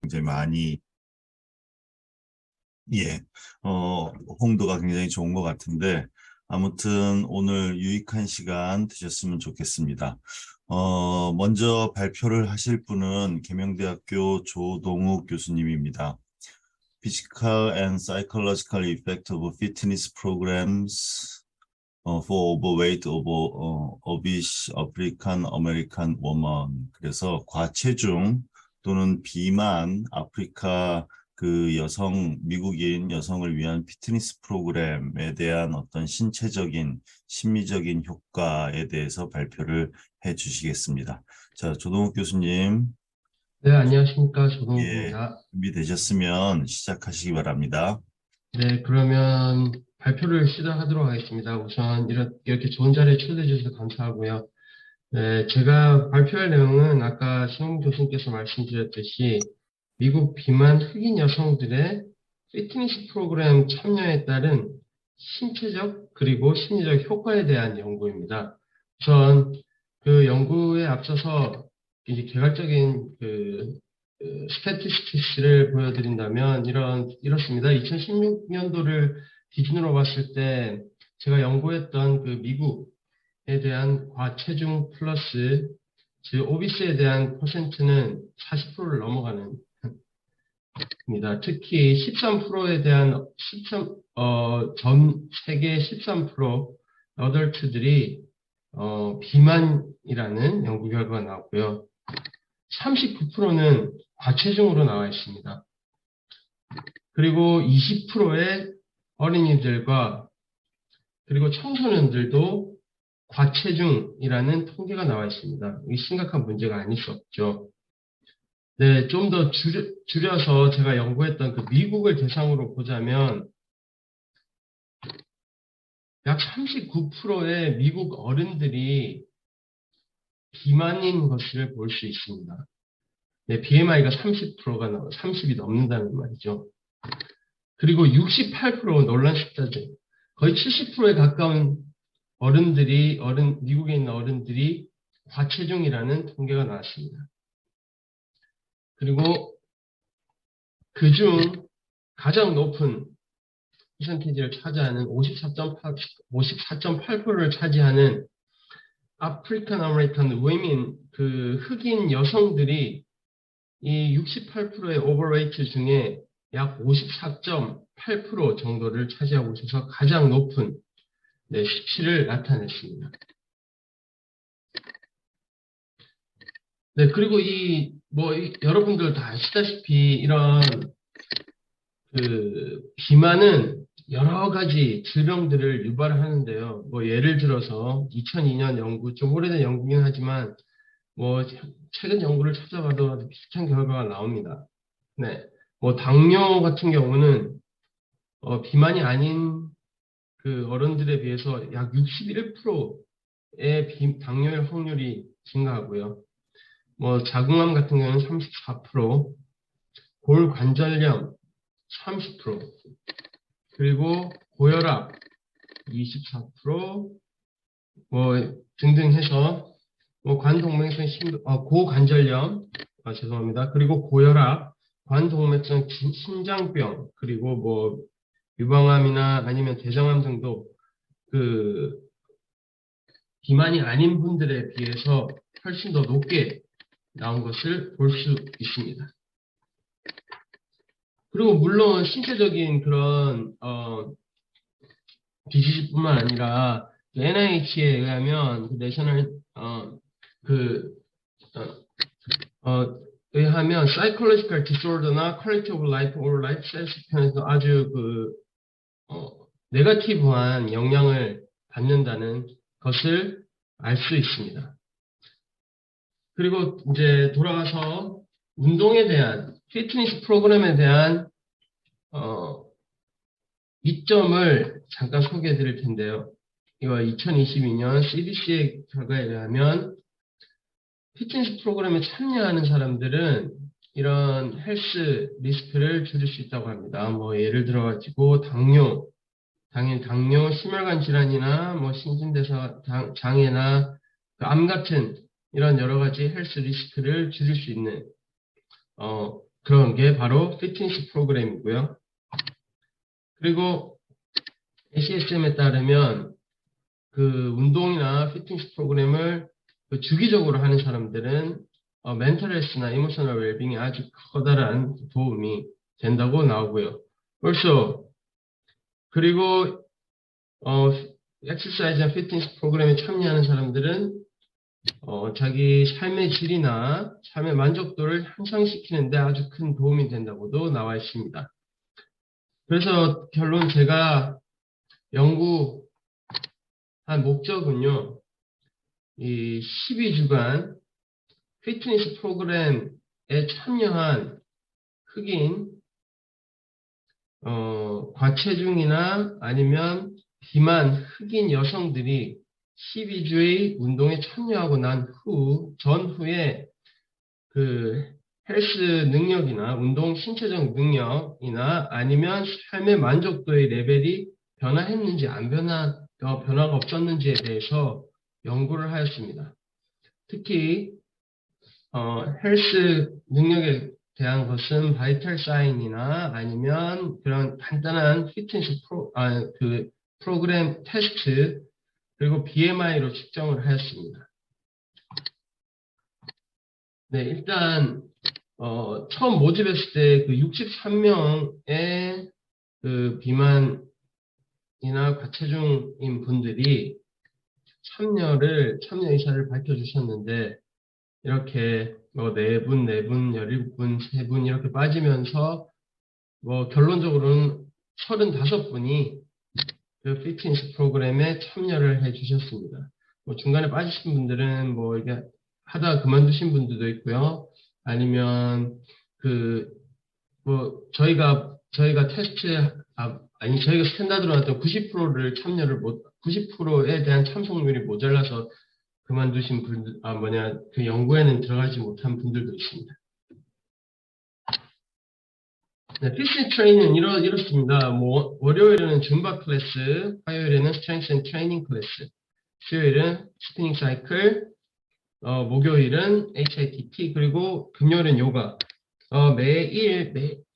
굉장히 많이, 예, 홍도가 굉장히 좋은 것 같은데, 아무튼 오늘 유익한 시간 되셨으면 좋겠습니다. 먼저 발표를 하실 분은 계명대학교 조동욱 교수님입니다. Physical and Psychological Effect of Fitness Programs for Overweight of Obese African American Women. 그래서 과체중 또는 비만 아프리카 그 여성, 미국인 여성을 위한 피트니스 프로그램에 대한 어떤 신체적인, 심리적인 효과에 대해서 발표를 해 주시겠습니다. 자, 조동욱 교수님, 네, 안녕하십니까. 예, 조동욱입니다. 준비되셨으면 시작하시기 바랍니다. 네, 그러면 발표를 시작하도록 하겠습니다. 우선 이렇게 좋은 자리에 초대해 주셔서 감사하고요. 네, 제가 발표할 내용은 아까 신홍 교수님께서 말씀드렸듯이 미국 비만 흑인 여성들의 피트니스 프로그램 참여에 따른 신체적 그리고 심리적 효과에 대한 연구입니다. 우선 그 연구에 앞서서 이제 개괄적인 스태티스틱스를 보여드린다면 이렇습니다. 2016년도를 기준으로 봤을 때 제가 연구했던 그 미국에 대한 과체중 플러스 즉 오비스에 대한 퍼센트는 40%를 넘어가는 입니다. 특히 13%에 대한 전 세계 13% 어덜트들이 비만이라는 연구 결과가 나왔고요. 39%는 과체중으로 나와 있습니다. 그리고 20%의 어린이들과 그리고 청소년들도 과체중이라는 통계가 나와 있습니다. 이 심각한 문제가 아닐 수 없죠. 네, 좀 더 줄여서 제가 연구했던 그 미국을 대상으로 보자면 약 39%의 미국 어른들이 비만인 것을 볼 수 있습니다. 네, BMI가 30%가 30이 넘는다는 말이죠. 그리고 68% 놀란 숫자죠. 거의 70%에 가까운 미국에 있는 어른들이 과체중이라는 통계가 나왔습니다. 그리고 그중 가장 높은 퍼센티지를 차지하는 54.8%를 차지하는 아프리칸 아메리칸 women, 그 흑인 여성들이 이 68%의 오버웨이트 중에 약 54.8% 정도를 차지하고 있어서 가장 높은 수치를 나타냈습니다. 네, 그리고 여러분들 다 아시다시피 이런 비만은 여러 가지 질병들을 유발을 하는데요. 예를 들어서 2002년 연구, 좀 오래된 연구긴 하지만 최근 연구를 찾아봐도 비슷한 결과가 나옵니다. 네. 당뇨 같은 경우는 비만이 아닌 그 어른들에 비해서 약 61%의 당뇨의 확률이 증가하고요. 자궁암 같은 경우는 34%, 골관절염 30%, 그리고 고혈압 24%, 등등 해서 관동맥성 고관절염, 죄송합니다. 그리고 고혈압, 관동맥성 심장병, 그리고 유방암이나 아니면 대장암 등도 그 비만이 아닌 분들에 비해서 훨씬 더 높게 나온 것을 볼 수 있습니다. 그리고 물론 신체적인 그런 디지즈뿐만 아니라 NIH에 의하면 의하면 psychological disorder나 quality of life or lifestyle 편에서 아주 네거티브한 영향을 받는다는 것을 알 수 있습니다. 그리고 이제 돌아가서 운동에 대한 피트니스 프로그램에 대한 이점을 잠깐 소개해 드릴 텐데요. 이거 2022년 CDC의 결과에 의하면 피트니스 프로그램에 참여하는 사람들은 이런 헬스 리스크를 줄일 수 있다고 합니다. 예를 들어가지고 당뇨, 심혈관 질환이나 신진대사 장애나 암 같은 이런 여러 가지 헬스 리스크를 줄일 수 있는 그런 게 바로 피트니스 프로그램이고요. 그리고 ACSM에 따르면 그 운동이나 피트니스 프로그램을 그 주기적으로 하는 사람들은 멘탈 헬스나 이모셔널 웰빙에 아주 커다란 도움이 된다고 나오고요. 벌써 그리고 엑서사이즈나 피트니스 프로그램에 참여하는 사람들은 자기 삶의 질이나 삶의 만족도를 향상시키는데 아주 큰 도움이 된다고도 나와 있습니다. 그래서 결론 제가 연구한 목적은요, 이 12주간 피트니스 프로그램에 참여한 흑인, 과체중이나 아니면 비만 흑인 여성들이 12주의 운동에 참여하고 난 전후에 그 헬스 능력이나 운동 신체적 능력이나 아니면 삶의 만족도의 레벨이 변화했는지 안 변화가 없었는지에 대해서 연구를 하였습니다. 특히 헬스 능력에 대한 것은 바이탈 사인이나 아니면 그런 간단한 피트니스 프로그램 테스트 그리고 BMI로 측정을 하였습니다. 네, 일단 처음 모집했을 때 그 63명의 그 비만이나 과체중인 분들이 참여 의사를 밝혀주셨는데 이렇게 뭐 4분, 4분, 17분, 3분 이렇게 빠지면서 뭐 결론적으로는 35분이 그 피트니스 프로그램에 참여를 해 주셨습니다. 뭐 중간에 빠지신 분들은 뭐 이게 하다가 그만두신 분들도 있고요. 아니면 그 뭐 저희가 테스트 저희가 스탠다드로 나왔던 90%를 90%에 대한 참석률이 모자라서 그만두신 분들, 그 연구에는 들어가지 못한 분들도 있습니다. 네, 피트니스 트레이닝은 이렇습니다. 뭐, 월요일에는 줌바 클래스, 화요일에는 스트렝스 앤 트레이닝 클래스, 수요일은 스피닝 사이클, 목요일은 HIIT, 그리고 금요일은 요가.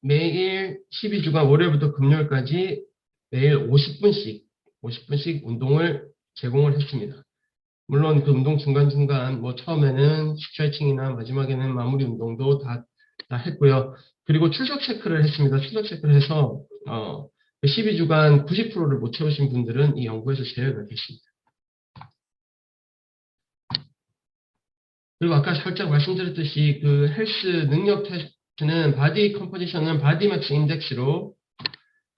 매일 12주간 월요일부터 금요일까지 매일 50분씩 운동을 제공을 했습니다. 물론 그 운동 중간중간 뭐 처음에는 스트레칭이나 마지막에는 마무리 운동도 다 했고요. 그리고 출석 체크를 했습니다. 출석 체크를 해서 12주간 90%를 못 채우신 분들은 이 연구에서 제외가 됐습니다. 그리고 아까 살짝 말씀드렸듯이 그 헬스 능력 테스트는 바디 컴포지션은 바디 매스 인덱스로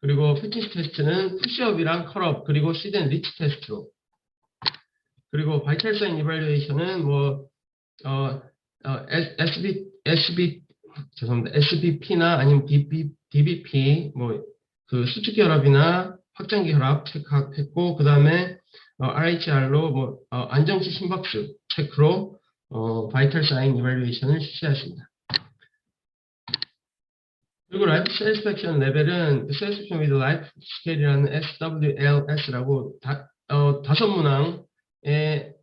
그리고 피트니스 테스트는 푸시업이랑 컬업 그리고 시드 앤 리치 테스트로 그리고 바이탈 사인 이발리에이션은 뭐 SBP나 아니면 DBP 뭐 그 수축기 혈압이나 확장기 혈압 체크했고 그 다음에 RHR로 뭐 안정시 심박수 체크로 바이탈 사인 이발리에이션을 실시했습니다. 그리고 라이프 세티스팩션 레벨은 Satisfaction with Life 스케일이라는 SWLS라고 5문항의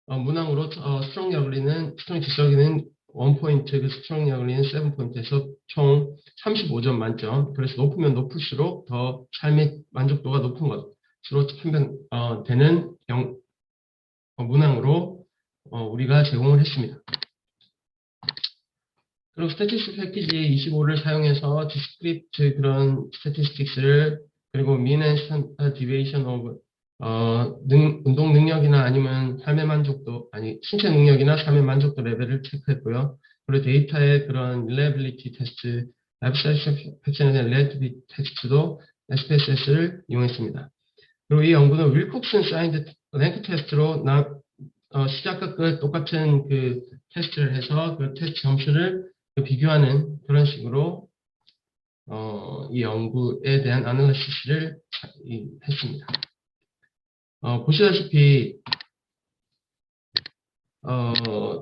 문항으로 스트롱이 어글리는 스트롱 지적이는 1포인트, 그 스트롱이 어글리는 7포인트에서 총 35점 만점. 그래서 높으면 높을수록 더 삶의 만족도가 높은 것으로 판별되는 문항으로 우리가 제공을 했습니다. 그리고 스태티스틱 패키지 25를 사용해서 디스크립트 그런 스태티스틱스를 그리고 mean and standard deviation of 운동 능력이나 아니면 삶의 만족도 신체 능력이나 삶의 만족도 레벨을 체크했고요. 그리고 데이터의 그런 reliability 테스트, life satisfaction and reliability 테스트도 SPSS를 이용했습니다. 그리고 이 연구는 윌콕슨 사인드 랭크 테스트로 시작과 끝 똑같은 그 테스트를 해서 그 테스트 점수를 비교하는 그런 식으로 이 연구에 대한 아날리시스를 했습니다. 보시다시피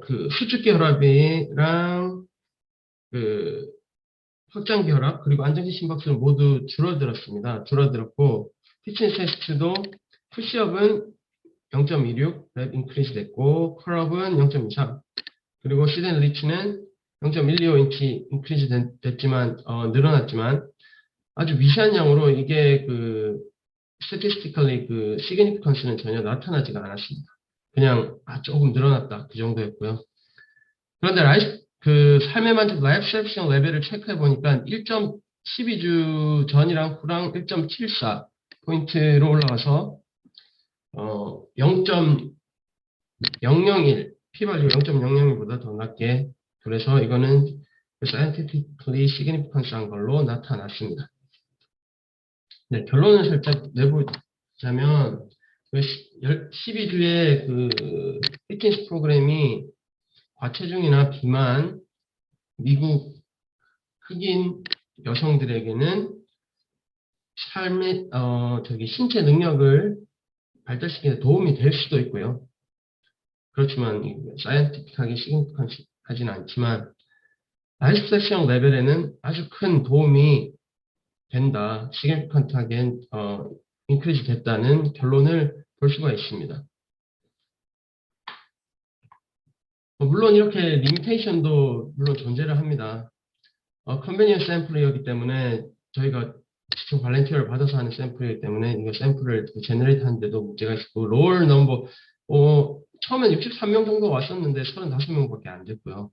그 수축기 혈압이랑 그 확장기 혈압 그리고 안정기 심박수는 모두 줄어들었고 피트니스 테스트도 푸시업은 0.26 랩 인크리스 됐고 컬업은 0.23 그리고 시드 앤 리치는 0.125인치 인크리즈 됐지만, 늘어났지만, 아주 미세한 양으로 이게 statistically significance는 전혀 나타나지가 않았습니다. 그냥, 조금 늘어났다. 그 정도였고요. 그런데 삶의 만족 라이프 섹션 레벨을 체크해 보니까 1.12주 전이랑 후랑 1.74 포인트로 올라가서 0.001 p-value 0.001보다 더 낮게, 그래서 이거는 scientifically significance한 걸로 나타났습니다. 네, 결론을 살짝 내보자면 12주의 피트니스 프로그램이 과체중이나 비만, 미국 흑인 여성들에게는 신체 능력을 발달시키는 데 도움이 될 수도 있고요. 그렇지만, 사이언티픽하게 시그니피컨하지는 않지만, 라이프 섹션 레벨에는 아주 큰 도움이 된다, 시그니피컨하게, 인크리즈 됐다는 결론을 볼 수가 있습니다. 물론 이렇게 리미테이션도 물론 존재를 합니다. 컨베니언스 샘플이었기 때문에 저희가 직접 발렌티어를 받아서 하는 샘플이기 때문에 이거 샘플을 제너레이트 하는데도 문제가 있고, 롤 넘버 처음엔 63명 정도 왔었는데 35명밖에 안 됐고요.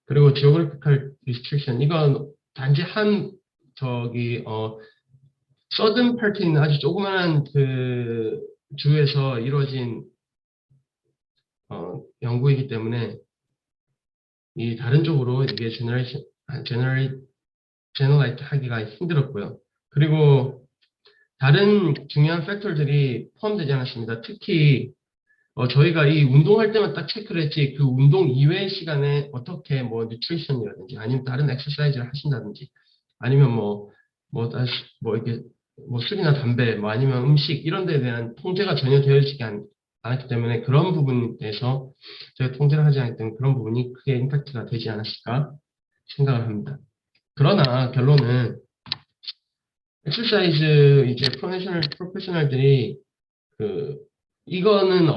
그리고 geographical restriction, 이건 단지 서든 파트에 있는 아주 조그만한 주에서 이루어진 연구이기 때문에 이 다른 쪽으로 이게 제너레이트 하기가 힘들었고요. 그리고 다른 중요한 팩터들이 포함되지 않았습니다. 특히 저희가 이 운동할 때만 딱 체크를 했지, 그 운동 이외의 시간에 어떻게 뉴트리션이라든지 아니면 다른 엑서사이즈를 하신다든지 아니면 이렇게 술이나 담배 아니면 음식 이런 데에 대한 통제가 전혀 되어지지 않았기 때문에 그런 부분에서 저희가 통제를 하지 않기 때문에 그런 부분이 크게 임팩트가 되지 않았을까 생각을 합니다. 그러나 결론은 엑서사이즈 이제 프로페셔널들이 이거는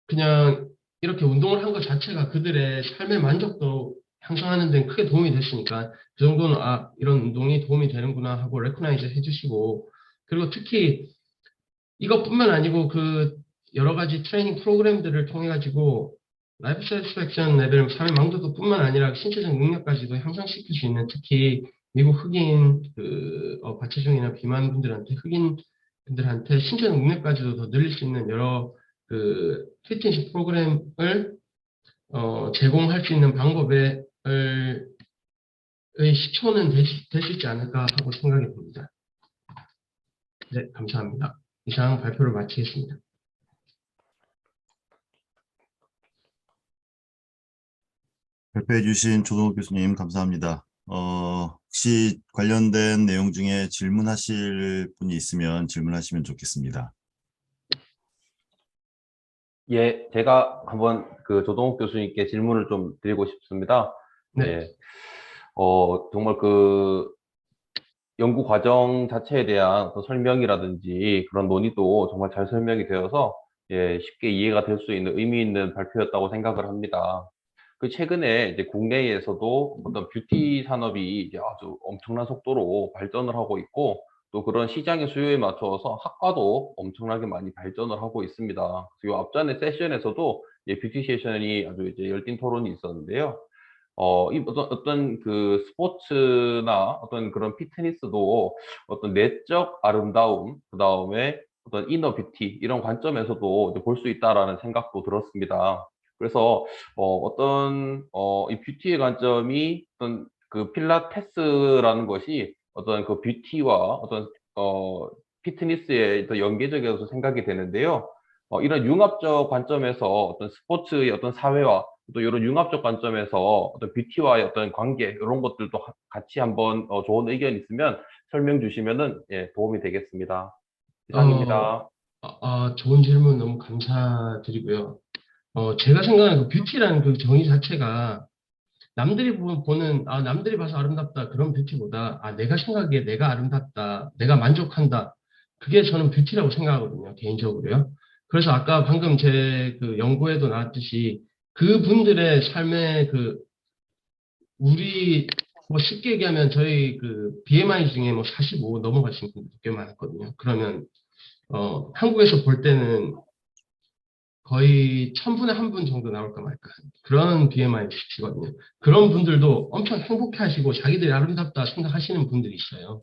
그냥 이렇게 운동을 한 것 자체가 그들의 삶의 만족도 향상하는 데는 크게 도움이 됐으니까 그 정도는 이런 운동이 도움이 되는구나 하고 레코나이즈 해주시고, 그리고 특히 이것뿐만 아니고 여러 가지 트레이닝 프로그램들을 통해 가지고 라이프 세티스팩션 레벨, 삶의 만족도 뿐만 아니라 신체적 능력까지도 향상시킬 수 있는, 특히 미국 흑인 과체중이나 비만 분들한테, 흑인 분들한테 신체적 능력까지도 더 늘릴 수 있는 여러 피트니스 프로그램을 제공할 수 있는 방법의 시초는 될 수 있지 않을까 하고 생각이 듭니다. 네, 감사합니다. 이상 발표를 마치겠습니다. 발표해 주신 조동욱 교수님 감사합니다. 혹시 관련된 내용 중에 질문하실 분이 있으면 질문하시면 좋겠습니다. 예, 제가 한번 조동욱 교수님께 질문을 좀 드리고 싶습니다. 네. 예, 정말 연구 과정 자체에 대한 어떤 설명이라든지 그런 논의도 정말 잘 설명이 되어서 쉽게 이해가 될 수 있는 의미 있는 발표였다고 생각을 합니다. 최근에 이제 국내에서도 어떤 뷰티 산업이 이제 아주 엄청난 속도로 발전을 하고 있고, 또 그런 시장의 수요에 맞춰서 학과도 엄청나게 많이 발전을 하고 있습니다. 그리고 앞전에 세션에서도 뷰티 세션이 아주 이제 열띤 토론이 있었는데요. 어떤 스포츠나 어떤 그런 피트니스도 어떤 내적 아름다움, 그 다음에 어떤 이너 뷰티, 이런 관점에서도 볼 수 있다라는 생각도 들었습니다. 그래서 이 뷰티의 관점이 어떤 필라테스라는 것이 어떤 뷰티와 어떤 피트니스의 더 연계적이어서 생각이 되는데요. 이런 융합적 관점에서 어떤 스포츠의 어떤 사회와 또 이런 융합적 관점에서 어떤 뷰티와의 어떤 관계, 이런 것들도 같이 한번 좋은 의견 있으면 설명 주시면은 도움이 되겠습니다. 이상입니다. 좋은 질문 너무 감사드리고요. 제가 생각하는 뷰티라는 정의 자체가 남들이 남들이 봐서 아름답다 그런 뷰티보다 내가 생각하기에 내가 아름답다, 내가 만족한다, 그게 저는 뷰티라고 생각하거든요, 개인적으로요. 그래서 아까 방금 제 연구에도 나왔듯이 그분들의 삶의 우리 뭐 쉽게 얘기하면 저희 그 BMI 중에 뭐 45 넘어가신 분들 꽤 많았거든요. 그러면 한국에서 볼 때는 거의 1000분에 1분 정도 나올까 말까 그런 BMI 수치거든요. 그런 분들도 엄청 행복해 하시고 자기들이 아름답다 생각하시는 분들이 있어요.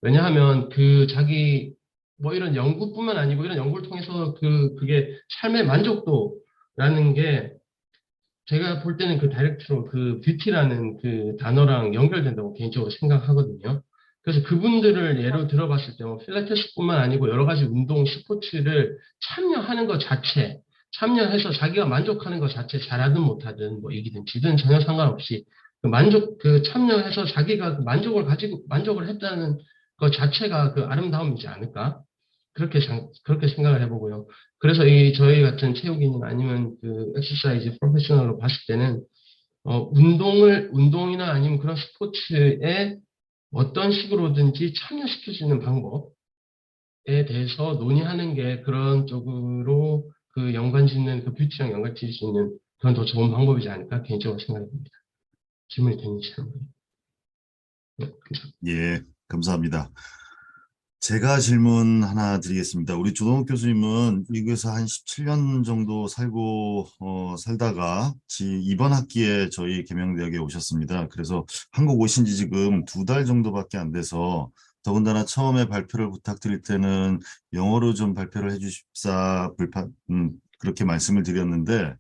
왜냐하면 그 자기 뭐 이런 연구뿐만 아니고 이런 연구를 통해서 그게 삶의 만족도라는 게 제가 볼 때는 그 다이렉트로 그 뷰티라는 그 단어랑 연결된다고 개인적으로 생각하거든요. 그래서 그분들을 예로 들어봤을 때, 뭐 필라테스뿐만 아니고 여러 가지 운동, 스포츠를 참여하는 것 자체, 참여해서 자기가 만족하는 것 자체, 잘하든 못하든 뭐 이기든지든 전혀 상관없이 그 참여해서 자기가 그 만족을 가지고, 만족을 했다는 것 자체가 그 아름다움이지 않을까? 그렇게 생각을 해보고요. 그래서 저희 같은 체육인이나 아니면 그 엑서사이즈 프로페셔널로 봤을 때는, 운동이나 아니면 그런 스포츠에 어떤 식으로든지 참여시킬 수 있는 방법에 대해서 논의하는 게 그런 쪽으로 그 연관 짓는, 그 뷰티랑 연관 지을 수 있는 그런 더 좋은 방법이지 않을까 개인적으로 생각이 듭니다. 질문이 되는지 잘 모르겠습니다. 네, 감사합니다. 예, 감사합니다. 제가 질문 하나 드리겠습니다. 우리 조동욱 교수님은 미국에서 한 17년 정도 살다가 이번 학기에 저희 계명대학에 오셨습니다. 그래서 한국 오신 지 지금 2달 정도밖에 안 돼서 더군다나 처음에 발표를 부탁드릴 때는 영어로 좀 발표를 해주십사 그렇게 말씀을 드렸는데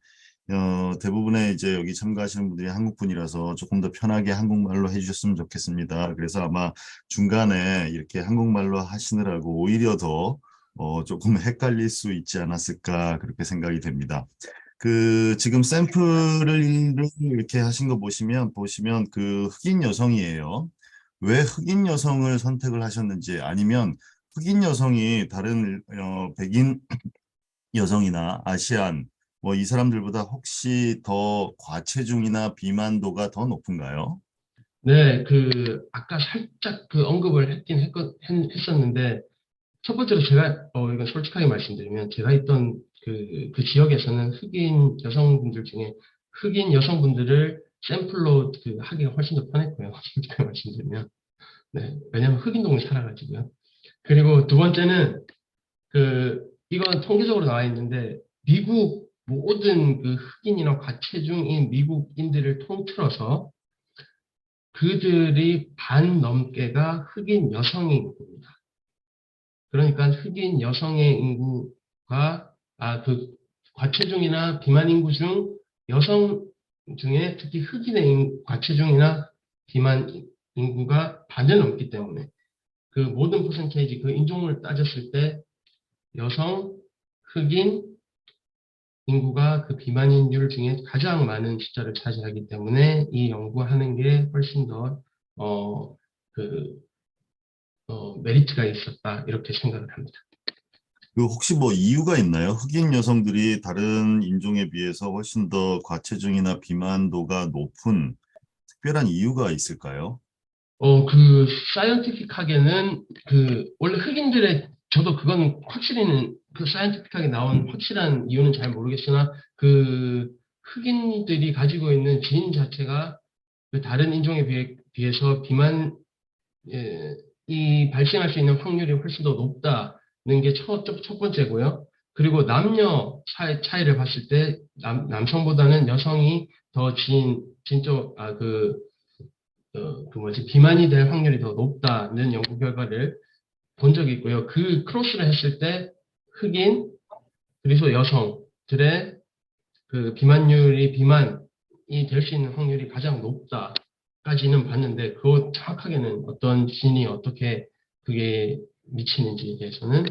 대부분의 이제 여기 참가하시는 분들이 한국 분이라서 조금 더 편하게 한국말로 해주셨으면 좋겠습니다. 그래서 아마 중간에 이렇게 한국말로 하시느라고 오히려 더 조금 헷갈릴 수 있지 않았을까 그렇게 생각이 됩니다. 지금 샘플을 이렇게 하신 거 보시면 그 흑인 여성이에요. 왜 흑인 여성을 선택을 하셨는지 아니면 흑인 여성이 다른 백인 여성이나 아시안 뭐 이 사람들보다 혹시 더 과체중이나 비만도가 더 높은가요? 네, 아까 살짝 언급을 했었는데, 첫 번째로 제가, 이건 솔직하게 말씀드리면, 제가 있던 그 지역에서는 흑인 여성분들을 샘플로 하기가 훨씬 더 편했고요. 솔직하게 말씀드리면. 네, 왜냐면 흑인 동네 살아가지고요. 그리고 두 번째는, 이건 통계적으로 나와 있는데, 미국 모든 그 흑인이나 과체중인 미국인들을 통틀어서 그들이 반 넘게가 흑인 여성인 겁니다. 그러니까 흑인 여성의 인구가 과체중이나 비만 인구 중 여성 중에 특히 흑인의 과체중이나 비만 인구가 반을 넘기 때문에 그 모든 퍼센테이지 그 인종을 따졌을 때 여성, 흑인 인구가 그 비만인율 중에 가장 많은 숫자를 차지하기 때문에 이 연구하는 게 훨씬 더 그 메리트가 있었다 이렇게 생각을 합니다. 혹시 뭐 이유가 있나요? 흑인 여성들이 다른 인종에 비해서 훨씬 더 과체중이나 비만도가 높은 특별한 이유가 있을까요? 사이언티픽하게는 원래 저도 그건 확실히는 사이언티픽하게 나온 확실한 이유는 잘 모르겠으나 흑인들이 가지고 있는 진 자체가 그 다른 인종에 비해서 이 발생할 수 있는 확률이 훨씬 더 높다는 게 첫 번째고요. 그리고 남녀 차이를 봤을 때 남성보다는 여성이 더 비만이 될 확률이 더 높다는 연구 결과를 본 적이 있고요. 그 크로스를 했을 때 흑인, 그리고 여성들의 비만이 될 수 있는 확률이 가장 높다까지는 봤는데, 그거 정확하게는 어떤 진이 어떻게 그게 미치는지에 대해서는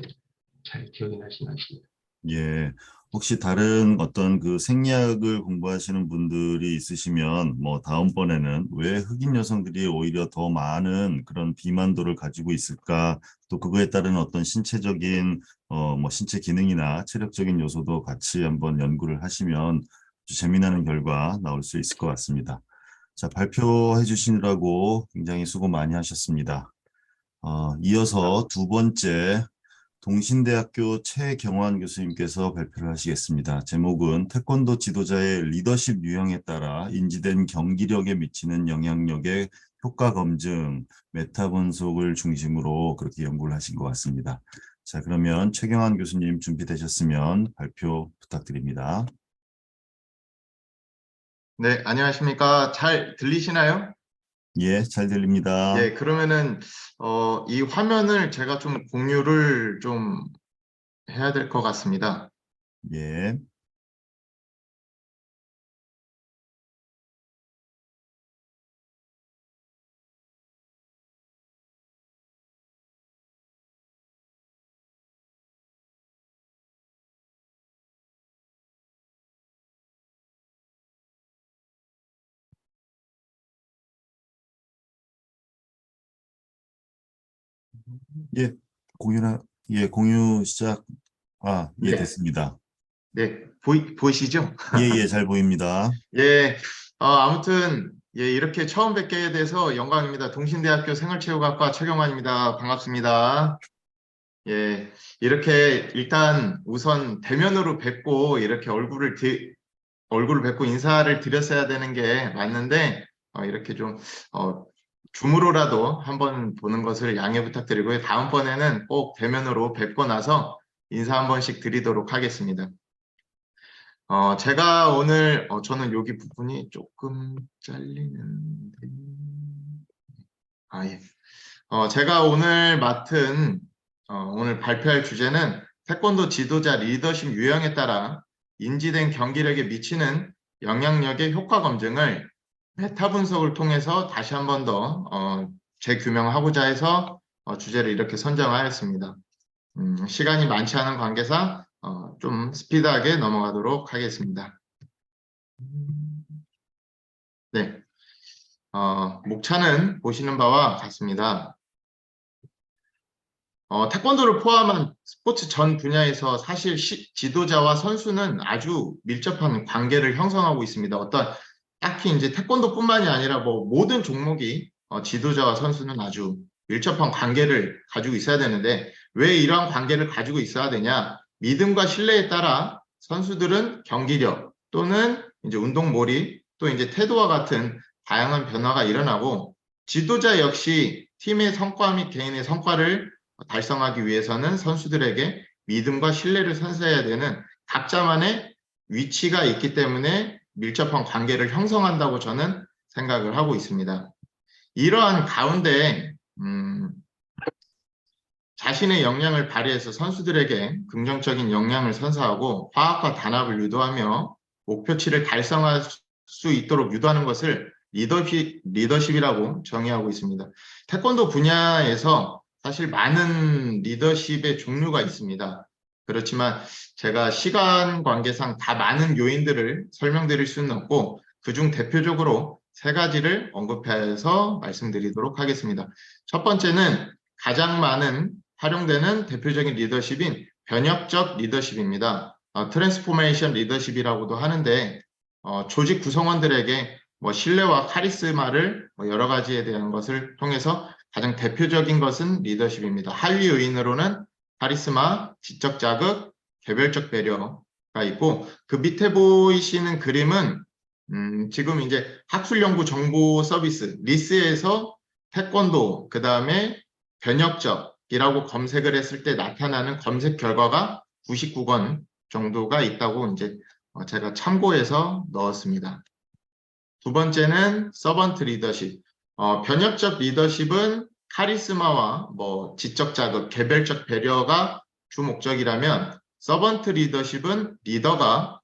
잘 기억이 나진 않습니다. 예. 혹시 다른 어떤 생리학을 공부하시는 분들이 있으시면 뭐 다음번에는 왜 흑인 여성들이 오히려 더 많은 그런 비만도를 가지고 있을까? 또 그거에 따른 어떤 신체적인 뭐 신체 기능이나 체력적인 요소도 같이 한번 연구를 하시면 아주 재미나는 결과 나올 수 있을 것 같습니다. 자, 발표해 주시느라고 굉장히 수고 많이 하셨습니다. 이어서 두 동신대학교 최경환 교수님께서 발표를 하시겠습니다. 제목은 태권도 지도자의 리더십 유형에 따라 인지된 경기력에 미치는 영향력의 효과 검증, 메타 분석을 중심으로 그렇게 연구를 하신 것 같습니다. 자, 그러면 최경환 교수님 준비되셨으면 발표 부탁드립니다. 네, 안녕하십니까. 잘 들리시나요? 예, 잘 들립니다. 예, 그러면은, 이 화면을 제가 좀 공유를 좀 해야 될 것 같습니다. 예. 예, 공유 시작. 예, 네. 됐습니다. 네, 보이시죠? 예, 잘 보입니다. 예, 아무튼, 예, 이렇게 처음 뵙게 돼서 영광입니다. 동신대학교 생활체육학과 최경환입니다. 반갑습니다. 예, 이렇게 일단 우선 대면으로 뵙고 이렇게 얼굴을 뵙고 인사를 드렸어야 되는 게 맞는데, 이렇게 좀, 줌으로라도 한번 보는 것을 양해 부탁드리고요. 다음번에는 꼭 대면으로 뵙고 나서 인사 한 번씩 드리도록 하겠습니다. 제가 오늘, 저는 여기 부분이 조금 잘리는데, 예. 제가 오늘 오늘 발표할 주제는 태권도 지도자 리더십 유형에 따라 인지된 경기력에 미치는 영향력의 효과 검증을 메타 분석을 통해서 다시 한 번 더 재규명하고자 해서 주제를 이렇게 선정하였습니다. 시간이 많지 않은 관계상 좀 스피드하게 넘어가도록 하겠습니다. 네, 목차는 보시는 바와 같습니다. 태권도를 포함한 스포츠 전 분야에서 사실 지도자와 선수는 아주 밀접한 관계를 형성하고 있습니다. 딱히 이제 태권도뿐만이 아니라 뭐 모든 종목이 지도자와 선수는 아주 밀접한 관계를 가지고 있어야 되는데 왜 이러한 관계를 가지고 있어야 되냐? 믿음과 신뢰에 따라 선수들은 경기력 또는 이제 운동몰이 또 이제 태도와 같은 다양한 변화가 일어나고 지도자 역시 팀의 성과 및 개인의 성과를 달성하기 위해서는 선수들에게 믿음과 신뢰를 선사해야 되는 각자만의 위치가 있기 때문에 밀접한 관계를 형성한다고 저는 생각을 하고 있습니다. 이러한 가운데 자신의 역량을 발휘해서 선수들에게 긍정적인 영향을 선사하고 화합과 단합을 유도하며 목표치를 달성할 수 있도록 유도하는 것을 리더십이라고 정의하고 있습니다. 태권도 분야에서 사실 많은 리더십의 종류가 있습니다. 그렇지만 제가 시간 관계상 다 많은 요인들을 설명드릴 수는 없고 그중 대표적으로 세 가지를 언급해서 말씀드리도록 하겠습니다. 첫 번째는 가장 많은 활용되는 대표적인 리더십인 변혁적 리더십입니다. 트랜스포메이션 리더십이라고도 하는데 조직 구성원들에게 신뢰와 카리스마를 여러 가지에 대한 것을 통해서 가장 대표적인 것은 리더십입니다. 하위 요인으로는 카리스마, 지적 자극, 개별적 배려가 있고 그 밑에 보이시는 그림은 지금 이제 학술연구 정보 서비스 리스에서 태권도 그 다음에 변혁적이라고 검색을 했을 때 나타나는 검색 결과가 99건 정도가 있다고 이제 제가 참고해서 넣었습니다. 두 번째는 서번트 리더십. 변혁적 리더십은 카리스마와 지적 자극, 개별적 배려가 주 목적이라면 서번트 리더십은 리더가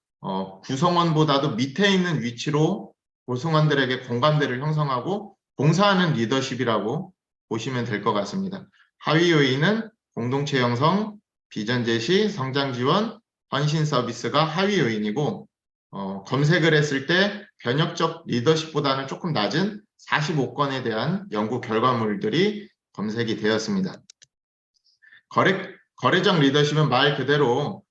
구성원보다도 밑에 있는 위치로 구성원들에게 공감대를 형성하고 봉사하는 리더십이라고 보시면 될 것 같습니다. 하위 요인은 공동체 형성, 비전 제시, 성장 지원, 헌신 서비스가 하위 요인이고 검색을 했을 때 변혁적 리더십보다는 조금 낮은 45건에 대한 연구 결과물들이 검색이 되었습니다. 거래적 리더십은 말 그대로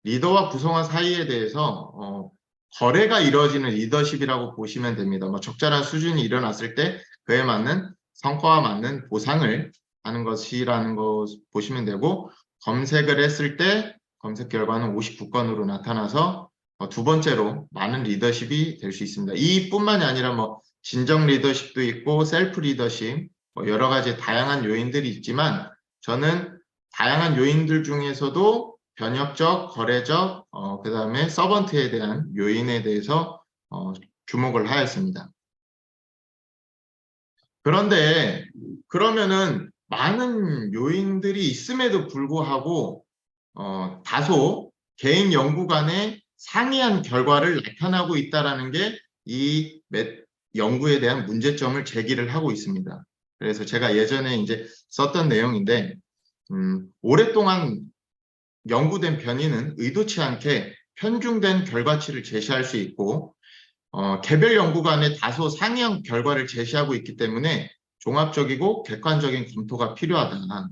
리더와 구성원 사이에 대해서 거래가 이루어지는 리더십이라고 보시면 됩니다. 적절한 수준이 일어났을 때 그에 맞는 성과와 맞는 보상을 하는 것이라는 거 보시면 되고, 검색을 했을 때 검색 결과는 59건으로 나타나서 두 번째로 많은 리더십이 될 수 있습니다. 이뿐만이 아니라 뭐 진정 리더십도 있고 셀프 리더십, 뭐 여러 가지 다양한 요인들이 있지만 저는 다양한 요인들 중에서도 변혁적, 거래적, 그다음에 서번트에 대한 요인에 대해서 주목을 하였습니다. 그런데 그러면은 많은 요인들이 있음에도 불구하고 다소 개인 연구 간에 상이한 결과를 나타나고 있다라는 게 이 연구에 대한 문제점을 제기를 하고 있습니다. 그래서 제가 예전에 이제 썼던 내용인데, 오랫동안 연구된 변이는 의도치 않게 편중된 결과치를 제시할 수 있고, 개별 연구 간에 다소 상이한 결과를 제시하고 있기 때문에 종합적이고 객관적인 검토가 필요하다.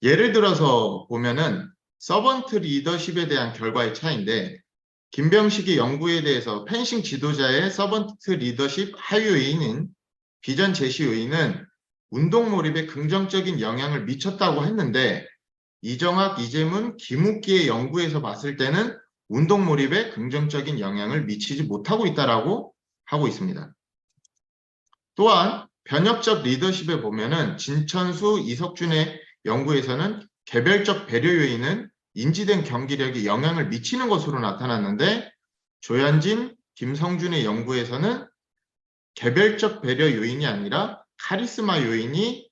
예를 들어서 보면은 서번트 리더십에 대한 결과의 차이인데, 김병식이 연구에 대해서 펜싱 지도자의 서번트 리더십 하위 요인인 비전 제시 요인은 운동 몰입에 긍정적인 영향을 미쳤다고 했는데, 이정학, 이재문, 김욱기의 연구에서 봤을 때는 운동 몰입에 긍정적인 영향을 미치지 못하고 있다라고 하고 있습니다. 또한 변혁적 리더십에 보면은 진천수, 이석준의 연구에서는 개별적 배려 요인은 인지된 경기력에 영향을 미치는 것으로 나타났는데, 조현진, 김성준의 연구에서는 개별적 배려 요인이 아니라 카리스마 요인이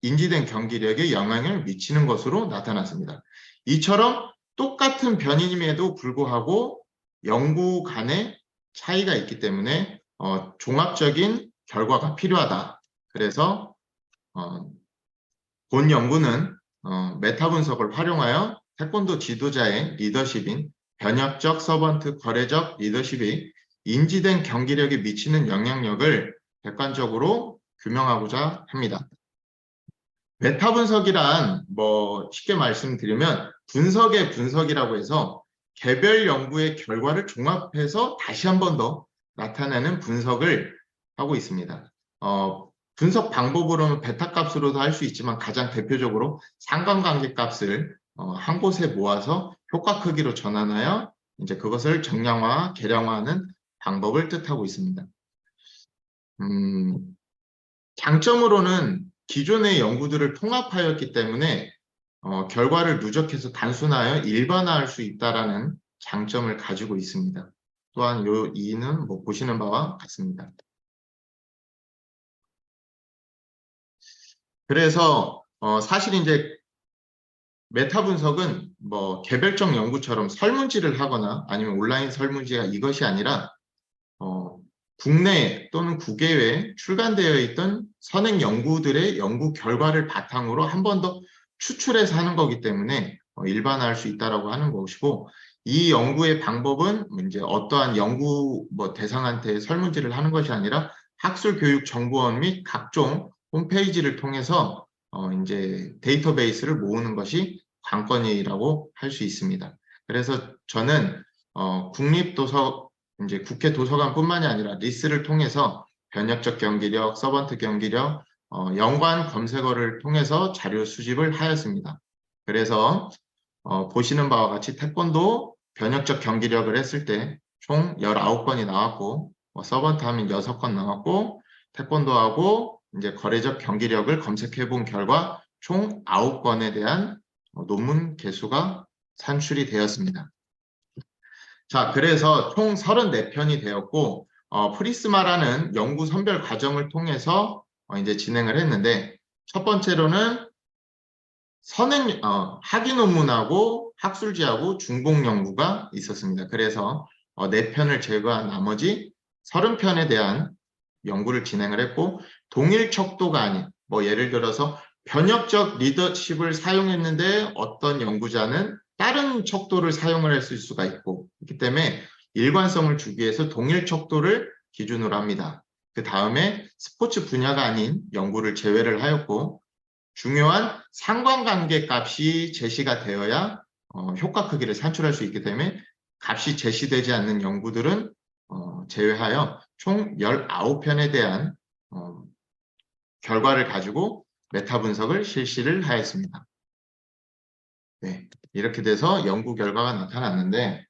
인지된 경기력에 영향을 미치는 것으로 나타났습니다. 이처럼 똑같은 변임에도 불구하고 연구 간의 차이가 있기 때문에 종합적인 결과가 필요하다. 그래서 본 연구는 메타 분석을 활용하여 태권도 지도자의 리더십인 변혁적, 서번트, 거래적 리더십이 인지된 경기력에 미치는 영향력을 객관적으로 규명하고자 합니다. 메타 분석이란 뭐 쉽게 말씀드리면 분석의 분석이라고 해서 개별 연구의 결과를 종합해서 다시 한 번 더 나타내는 분석을 하고 있습니다. 분석 방법으로는 베타 값으로도 할 수 있지만 가장 대표적으로 상관관계 값을 한 곳에 모아서 효과 크기로 전환하여 이제 그것을 정량화, 계량화하는 방법을 뜻하고 있습니다. 장점으로는 기존의 연구들을 통합하였기 때문에 결과를 누적해서 단순화하여 일반화할 수 있다라는 장점을 가지고 있습니다. 또한 요 이는 뭐 보시는 바와 같습니다. 그래서 사실 이제 메타 분석은 뭐 개별적 연구처럼 설문지를 하거나 아니면 온라인 설문지가 이것이 아니라 국내 또는 국외에 출간되어 있던 선행 연구들의 연구 결과를 바탕으로 한 번 더 추출해서 하는 거기 때문에 일반화할 수 있다라고 하는 것이고, 이 연구의 방법은 이제 어떠한 연구 대상한테 설문지를 하는 것이 아니라 학술교육정보원 및 각종 홈페이지를 통해서 이제 데이터베이스를 모으는 것이 관건이라고 할 수 있습니다. 그래서 저는 이제 국회 도서관뿐만이 아니라 리스를 통해서 변혁적 경기력, 서번트 경기력, 연관 검색어를 통해서 자료 수집을 하였습니다. 그래서 보시는 바와 같이 태권도 변혁적 경기력을 했을 때 총 19건이 나왔고, 서번트 하면 6건 나왔고, 태권도하고 이제 거래적 경기력을 검색해 본 결과 총 9건에 대한 논문 개수가 산출이 되었습니다. 자, 그래서 총 34편이 되었고, 프리스마라는 연구 선별 과정을 통해서 이제 진행을 했는데, 첫 번째로는 학위 논문하고 학술지하고 중복 연구가 있었습니다. 그래서 4편을 제거한 나머지 30편에 대한 연구를 진행을 했고, 동일 척도가 아닌, 뭐 예를 들어서 변혁적 리더십을 사용했는데 어떤 연구자는 다른 척도를 사용을 했을 수가 있고, 그렇기 때문에 일관성을 주기 위해서 동일 척도를 기준으로 합니다. 그 다음에 스포츠 분야가 아닌 연구를 제외를 하였고, 중요한 상관관계 값이 제시가 되어야 효과 크기를 산출할 수 있기 때문에 값이 제시되지 않는 연구들은 제외하여 총 19편에 대한 결과를 가지고 메타 분석을 실시를 하였습니다. 네, 이렇게 돼서 연구 결과가 나타났는데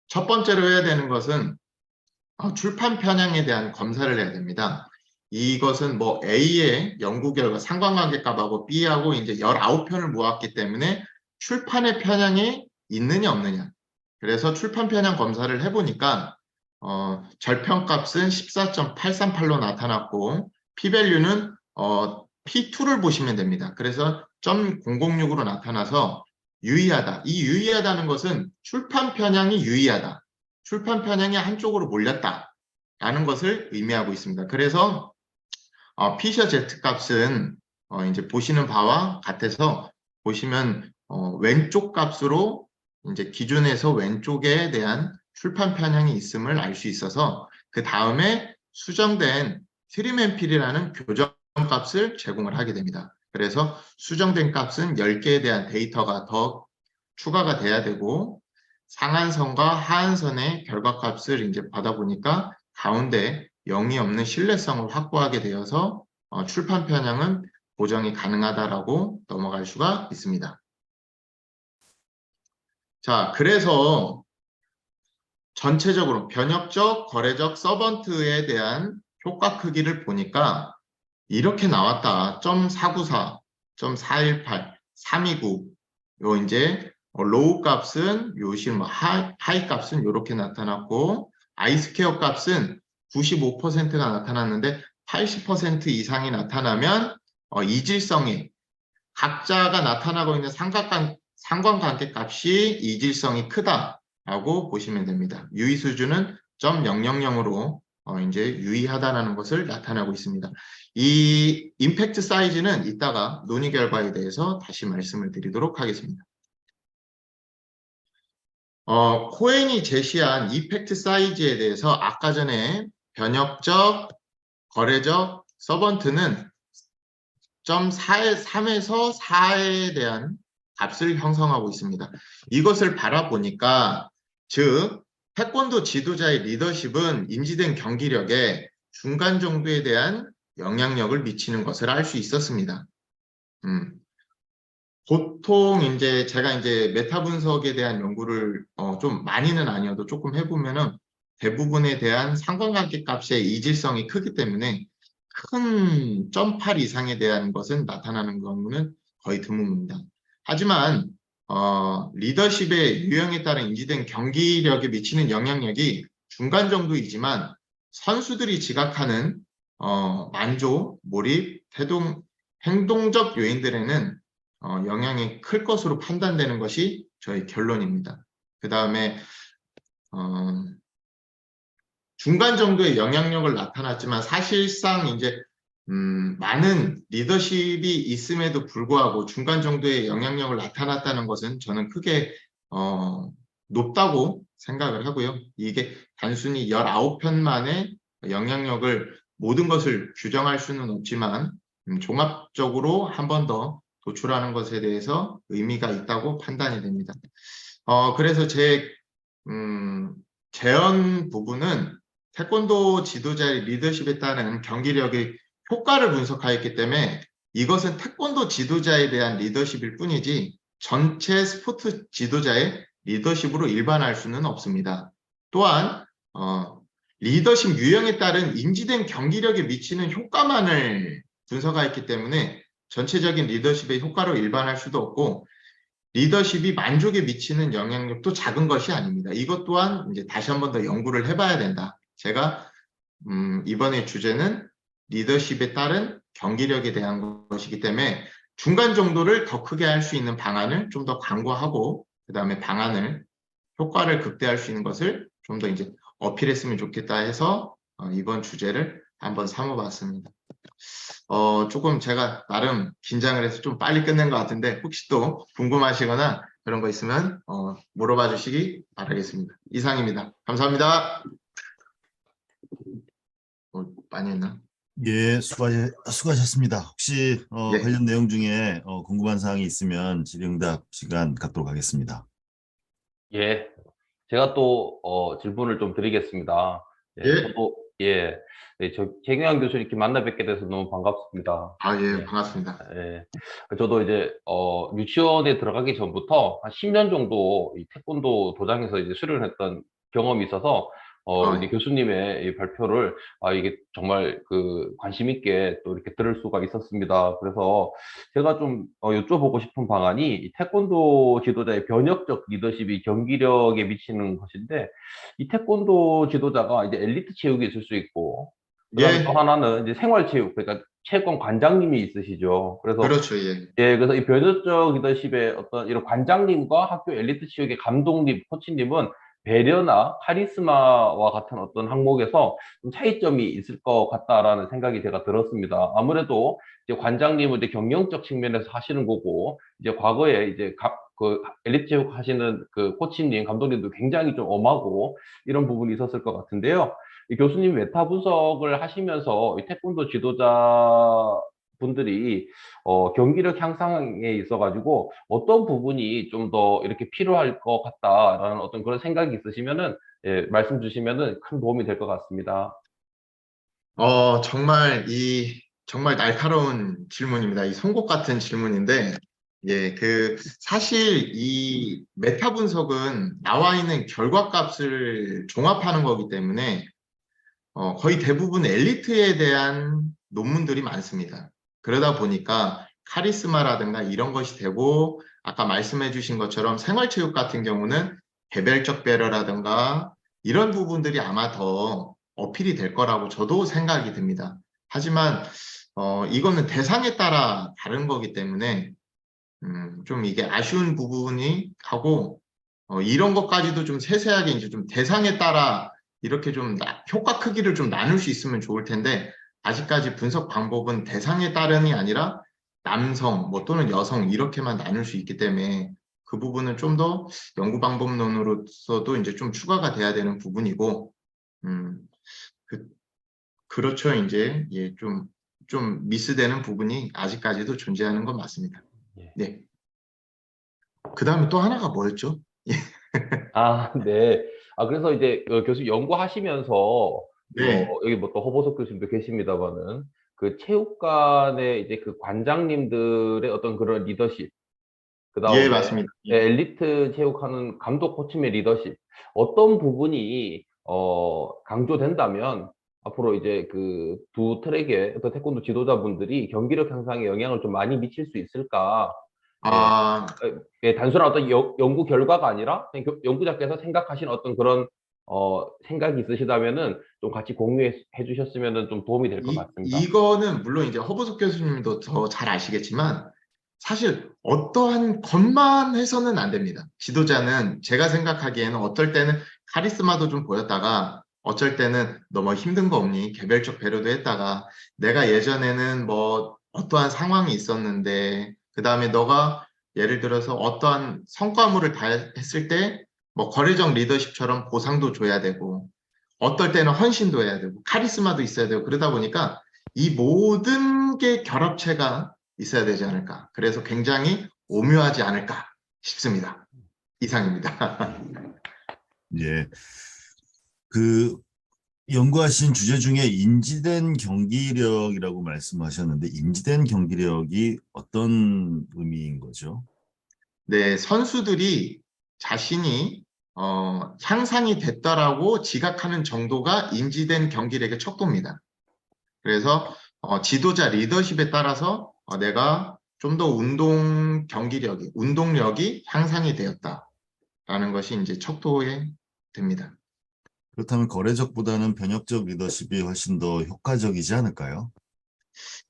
첫 번째로 해야 되는 것은 출판 편향에 대한 검사를 해야 됩니다. 이것은 뭐 A의 연구 결과 상관관계 값하고 B하고 이제 19편을 모았기 때문에 출판의 편향이 있느냐 없느냐. 그래서 출판 편향 검사를 해보니까 절편값은 14.838로 나타났고 P밸류는 P2를 보시면 됩니다. 그래서 0.006으로 나타나서 유의하다. 이 유의하다는 것은 출판 편향이 유의하다. 출판 편향이 한쪽으로 몰렸다라는 것을 의미하고 있습니다. 그래서 피셔 Z 값은 이제 보시는 바와 같아서 보시면 왼쪽 값으로 이제 기준에서 왼쪽에 대한 출판 편향이 있음을 알 수 있어서 그 다음에 수정된 트림앤필이라는 교정 값을 제공을 하게 됩니다. 그래서 수정된 값은 10개에 대한 데이터가 더 추가가 돼야 되고 상한선과 하한선의 결과값을 이제 받아보니까 가운데 0이 없는 신뢰성을 확보하게 되어서 출판 편향은 보정이 가능하다라고 넘어갈 수가 있습니다. 자, 그래서 전체적으로 변혁적, 거래적, 서번트에 대한 효과 크기를 보니까 이렇게 나왔다. 0.494, 0.418, 329. 요 이제 로우 값은 요시 뭐 하이 값은 이렇게 나타났고 아이스퀘어 값은 95%가 나타났는데 80% 이상이 나타나면 이질성이 각자가 나타나고 있는 상관관계 값이 이질성이 크다라고 보시면 됩니다. 유의 수준은 0.000으로 이제 유의하다라는 것을 나타나고 있습니다. 이 임팩트 사이즈는 이따가 논의 결과에 대해서 다시 말씀을 드리도록 하겠습니다. 코엔이 제시한 이펙트 사이즈에 대해서 아까 전에 변혁적, 거래적, 서번트는 0.3에서 4에 대한 값을 형성하고 있습니다. 이것을 바라보니까 즉 태권도 지도자의 리더십은 인지된 경기력에 중간 정도에 대한 영향력을 미치는 것을 알 수 있었습니다. 보통 이제 제가 이제 메타 분석에 대한 연구를 좀 많이는 아니어도 조금 해보면은 대부분에 대한 상관관계 값의 이질성이 크기 때문에 큰 0.8 이상에 대한 것은 나타나는 경우는 거의 드뭅니다. 하지만 리더십의 유형에 따른 인지된 경기력에 미치는 영향력이 중간 정도이지만 선수들이 지각하는 만족, 몰입, 행동적 요인들에는 영향이 클 것으로 판단되는 것이 저희 결론입니다. 그 다음에 중간 정도의 영향력을 나타났지만 사실상 이제 많은 리더십이 있음에도 불구하고 중간 정도의 영향력을 나타났다는 것은 저는 크게 높다고 생각을 하고요. 이게 단순히 19편만의 영향력을 모든 것을 규정할 수는 없지만 종합적으로 한 번 더 도출하는 것에 대해서 의미가 있다고 판단이 됩니다. 그래서 제 제언 부분은 태권도 지도자의 리더십에 따른 경기력의 효과를 분석하였기 때문에 이것은 태권도 지도자에 대한 리더십일 뿐이지 전체 스포츠 지도자의 리더십으로 일반화할 수는 없습니다. 또한 리더십 유형에 따른 인지된 경기력에 미치는 효과만을 분석하였기 때문에 전체적인 리더십의 효과로 일반할 수도 없고 리더십이 만족에 미치는 영향력도 작은 것이 아닙니다. 이것 또한 이제 다시 한 번 더 연구를 해봐야 된다. 제가 이번에 주제는 리더십에 따른 경기력에 대한 것이기 때문에 중간 정도를 더 크게 할 수 있는 방안을 좀 더 강구하고 그 다음에 방안을 효과를 극대화할 수 있는 것을 좀 더 이제 어필했으면 좋겠다 해서 이번 주제를 한번 삼아봤습니다. 조금 제가 나름 긴장을 해서 좀 빨리 끝낸 것 같은데 혹시 또 궁금하시거나 그런 거 있으면 물어봐 주시기 바라겠습니다. 이상입니다. 감사합니다. 많이 했나? 예, 수고하셨습니다. 혹시 예. 관련 내용 중에 궁금한 사항이 있으면 질의응답 시간 갖도록 하겠습니다. 예, 제가 또 질문을 좀 드리겠습니다. 예, 예. 저도 예. 네, 저 최경환 교수 이렇게 만나 뵙게 돼서 너무 반갑습니다. 아, 예, 예. 반갑습니다. 예. 저도 이제 유치원에 들어가기 전부터 한 10년 정도 이 태권도 도장에서 이제 수련을 했던 경험이 있어서 이제 예. 교수님의 이 발표를 이게 정말 그 관심 있게 또 이렇게 들을 수가 있었습니다. 그래서 제가 좀 여쭤보고 싶은 방안이 이 태권도 지도자의 변혁적 리더십이 경기력에 미치는 것인데, 이 태권도 지도자가 이제 엘리트 체육이 있을 수 있고, 그다음에 또 예, 하나는 이제 생활체육, 그러니까 체육관 관장님이 있으시죠. 그래서 그렇죠. 예. 그래서 이 변혁적 리더십의 어떤 이런 관장님과 학교 엘리트 체육의 감독님, 코치님은 배려나 카리스마와 같은 어떤 항목에서 좀 차이점이 있을 것 같다라는 생각이 제가 들었습니다. 아무래도 이제 관장님은 이제 경영적 측면에서 하시는 거고, 이제 과거에 이제 그 엘리트 체육 하시는 그 코치님, 감독님도 굉장히 좀 엄하고 이런 부분이 있었을 것 같은데요. 이 교수님 메타 분석을 하시면서 이 태권도 지도자 분들이 경기력 향상에 있어가지고 어떤 부분이 좀 더 이렇게 필요할 것 같다라는 어떤 그런 생각이 있으시면은, 예, 말씀 주시면은 큰 도움이 될 것 같습니다. 정말 날카로운 질문입니다. 이 송곳 같은 질문인데, 예, 사실 이 메타 분석은 나와 있는 결과값을 종합하는 거기 때문에, 거의 대부분 엘리트에 대한 논문들이 많습니다. 그러다 보니까 카리스마라든가 이런 것이 되고, 아까 말씀해 주신 것처럼 생활체육 같은 경우는 개별적 배려라든가 이런 부분들이 아마 더 어필이 될 거라고 저도 생각이 듭니다. 하지만, 이거는 대상에 따라 다른 거기 때문에, 좀 이게 아쉬운 부분이 하고, 이런 것까지도 좀 세세하게 이제 좀 대상에 따라 이렇게 좀 효과 크기를 좀 나눌 수 있으면 좋을 텐데, 아직까지 분석 방법은 대상에 따른이 아니라 남성 뭐 또는 여성 이렇게만 나눌 수 있기 때문에 그 부분은 좀 더 연구 방법론으로서도 이제 좀 추가가 돼야 되는 부분이고, 음, 그, 그렇죠. 이제, 예, 좀 미스되는 부분이 아직까지도 존재하는 건 맞습니다. 예. 네. 그 다음에 또 하나가 뭐였죠? 네. 그래서 이제 교수 연구하시면서 네. 여기 뭐 또 허보석 교수님도 계십니다마는 그 체육관의 이제 그 관장님들의 어떤 그런 리더십, 예, 그다음에 맞습니다. 예. 엘리트 체육하는 감독 코치의 리더십, 어떤 부분이 강조된다면 앞으로 이제 그 두 트랙의 어떤 태권도 지도자분들이 경기력 향상에 영향을 좀 많이 미칠 수 있을까? 예. 아, 예, 단순한 어떤 연구 결과가 아니라 그냥 연구자께서 생각하신 어떤 그런 생각이 있으시다면은 좀 같이 공유해 주셨으면은 좀 도움이 될 것 같습니다. 이거는 물론 이제 허보석 교수님도 더 잘 아시겠지만 사실 어떠한 것만 해서는 안 됩니다. 지도자는 제가 생각하기에는 어떨 때는 카리스마도 좀 보였다가 어쩔 때는 너 뭐 힘든 거 없니? 개별적 배려도 했다가 내가 예전에는 뭐 어떠한 상황이 있었는데 그 다음에 너가 예를 들어서 어떠한 성과물을 다 했을 때 뭐 거래적 리더십처럼 보상도 줘야 되고 어떨 때는 헌신도 해야 되고 카리스마도 있어야 되고 그러다 보니까 이 모든 게 결합체가 있어야 되지 않을까. 그래서 굉장히 오묘하지 않을까 싶습니다. 이상입니다. 예. 그 연구하신 주제 중에 인지된 경기력이라고 말씀하셨는데 인지된 경기력이 어떤 의미인 거죠? 네, 선수들이 자신이 향상이 됐다라고 지각하는 정도가 인지된 경기력의 척도입니다. 그래서 지도자 리더십에 따라서 내가 좀 더 운동력이 향상이 되었다라는 것이 이제 척도에 됩니다. 그렇다면 거래적보다는 변혁적 리더십이 훨씬 더 효과적이지 않을까요?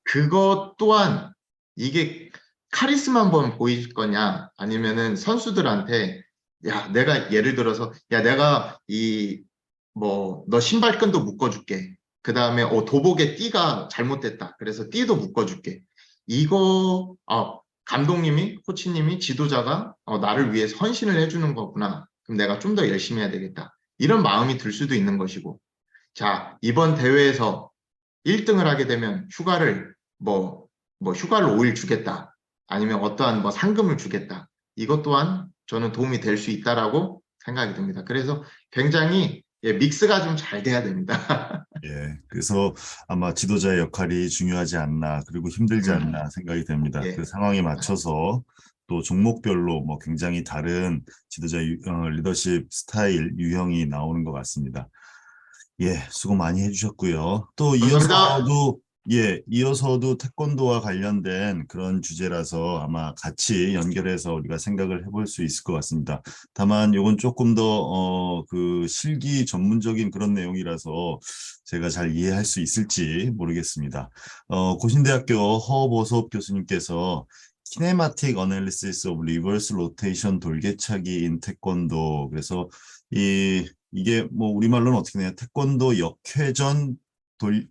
그것 또한 이게 카리스마 한번 보일 거냐 아니면은 선수들한테 야 내가 예를 들어서 야 내가 이 뭐 너 신발끈도 묶어줄게 그 다음에 도복의 띠가 잘못됐다 그래서 띠도 묶어줄게 이거 감독님이 코치님이 지도자가 나를 위해서 헌신을 해주는 거구나 그럼 내가 좀 더 열심히 해야 되겠다 이런 마음이 들 수도 있는 것이고 자 이번 대회에서 1등을 하게 되면 휴가를 5일 주겠다. 아니면 어떠한 뭐 상금을 주겠다. 이것 또한 저는 도움이 될 수 있다라고 생각이 듭니다. 그래서 굉장히 예, 믹스가 좀 잘 돼야 됩니다. 예, 그래서 아마 지도자의 역할이 중요하지 않나, 그리고 힘들지 음, 않나 생각이 됩니다. 그 예. 상황에 맞춰서 또 종목별로 뭐 굉장히 다른 리더십 스타일, 유형이 나오는 것 같습니다. 예, 수고 많이 해주셨고요. 또 감사합니다. 이어서도 태권도와 관련된 그런 주제라서 아마 같이 연결해서 우리가 생각을 해볼 수 있을 것 같습니다. 다만 이건 조금 더, 그 실기 전문적인 그런 내용이라서 제가 잘 이해할 수 있을지 모르겠습니다. 고신대학교 허보섭 교수님께서 키네마틱 어널리시스 오브 리버스 로테이션 돌개차기 인 태권도, 그래서 이게 뭐 우리말로는 어떻게 되냐, 태권도 역회전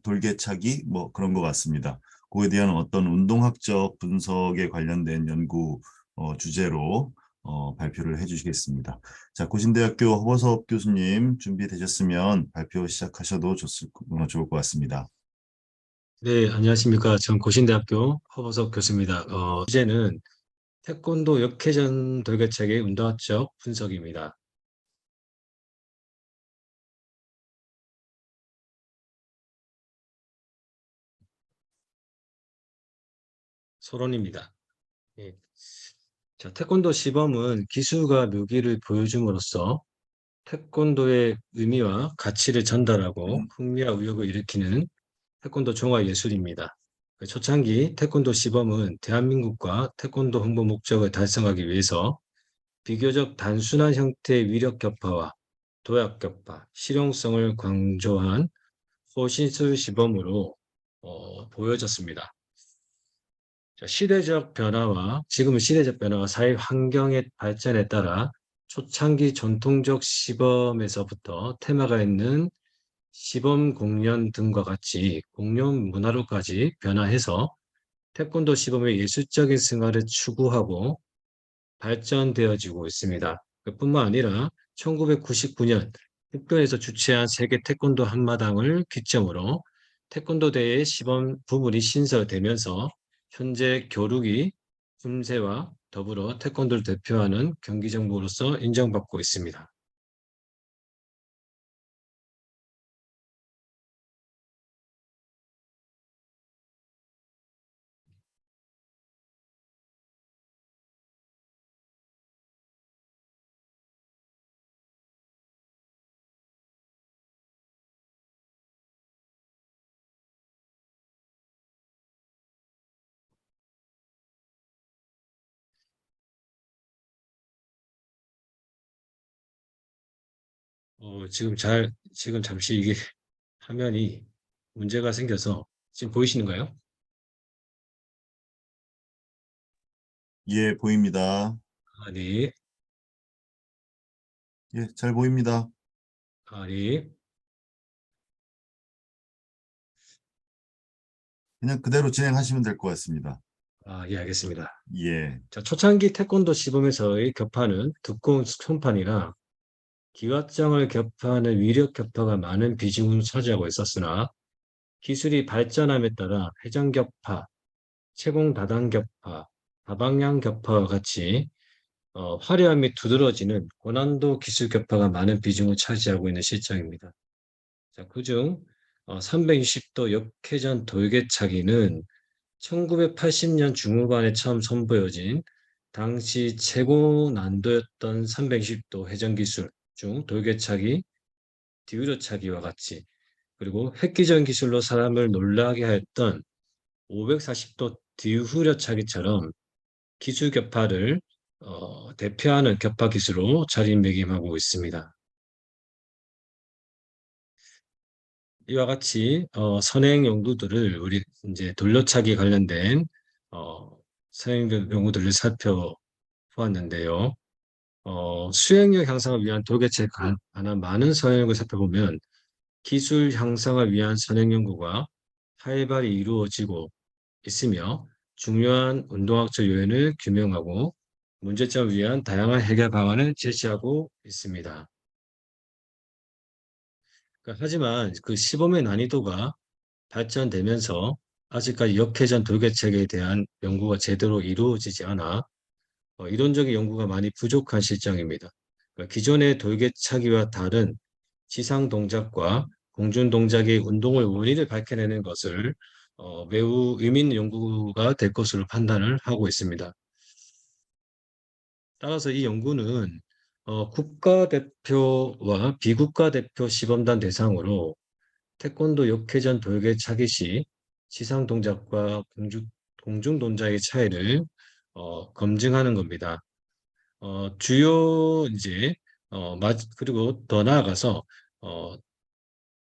돌개차기 뭐 그런 것 같습니다. 그에 대한 어떤 운동학적 분석에 관련된 연구 주제로 발표를 해주시겠습니다. 자, 고신대학교 허버섭 교수님 준비되셨으면 발표 시작하셔도 좋을 것 같습니다. 네, 안녕하십니까. 전 고신대학교 허보석 교수입니다. 주제는 태권도 역회전 돌개차기 운동학적 분석입니다. 서론입니다. 예. 자, 태권도 시범은 기술과 묘기를 보여줌으로써 태권도의 의미와 가치를 전달하고 흥미와 의욕을 일으키는 태권도 종합 예술입니다. 초창기 태권도 시범은 대한민국과 태권도 홍보 목적을 달성하기 위해서 비교적 단순한 형태의 위력 격파와 도약 격파, 실용성을 강조한 호신술 시범으로 보여졌습니다. 자, 지금은 시대적 변화와 사회 환경의 발전에 따라 초창기 전통적 시범에서부터 테마가 있는 시범 공연 등과 같이 공연 문화로까지 변화해서 태권도 시범의 예술적인 승화를 추구하고 발전되어지고 있습니다. 뿐만 아니라 1999년 흑변에서 주최한 세계 태권도 한마당을 기점으로 태권도 대회 시범 부문이 신설되면서 현재 교육이 품새와 더불어 태권도를 대표하는 경기 정보로서 인정받고 있습니다. 지금 잠시 이게 화면이 문제가 생겨서 지금 보이시는가요? 예, 보입니다. 네. 예, 잘 보입니다. 네. 그냥 그대로 진행하시면 될 것 같습니다. 예, 알겠습니다. 예, 자, 초창기 태권도 시범에서의 격파는 두꺼운 손판이나 기왓장을 격파하는 위력 격파가 많은 비중을 차지하고 있었으나 기술이 발전함에 따라 회전 격파, 채공 다단 격파, 다방향 격파와 같이 화려함 및 두드러지는 고난도 기술 격파가 많은 비중을 차지하고 있는 실정입니다. 자, 그중 360도 역회전 돌개차기는 1980년 중후반에 처음 선보여진 당시 최고 난도였던 320도 회전 기술 중 돌개차기, 디우려차기와 같이, 그리고 획기적인 기술로 사람을 놀라게 했던 540도 디후려차기처럼 기술 격파를 대표하는 격파 기술로 자리매김하고 있습니다. 이와 같이 선행 연구들을 우리 이제 돌려차기 관련된 어, 선행 연구들을 살펴보았는데요. 수행력 향상을 위한 돌개체에 관한 많은 선행 연구를 살펴보면 기술 향상을 위한 선행 연구가 활발히 이루어지고 있으며 중요한 운동학적 요인을 규명하고 문제점을 위한 다양한 해결 방안을 제시하고 있습니다. 하지만 그 시범의 난이도가 발전되면서 아직까지 역회전 돌개체계에 대한 연구가 제대로 이루어지지 않아 이론적인 연구가 많이 부족한 실정입니다. 기존의 돌개차기와 다른 지상 동작과 공중 동작의 운동의 원인을 밝혀내는 것을 매우 의미 있는 연구가 될 것으로 판단을 하고 있습니다. 따라서 이 연구는 국가대표와 비국가대표 시범단 대상으로 태권도 역회전 돌개 차기 시 지상 동작과 공중 동작의 차이를 검증하는 겁니다. 주요 이제 그리고 더 나아가서 어,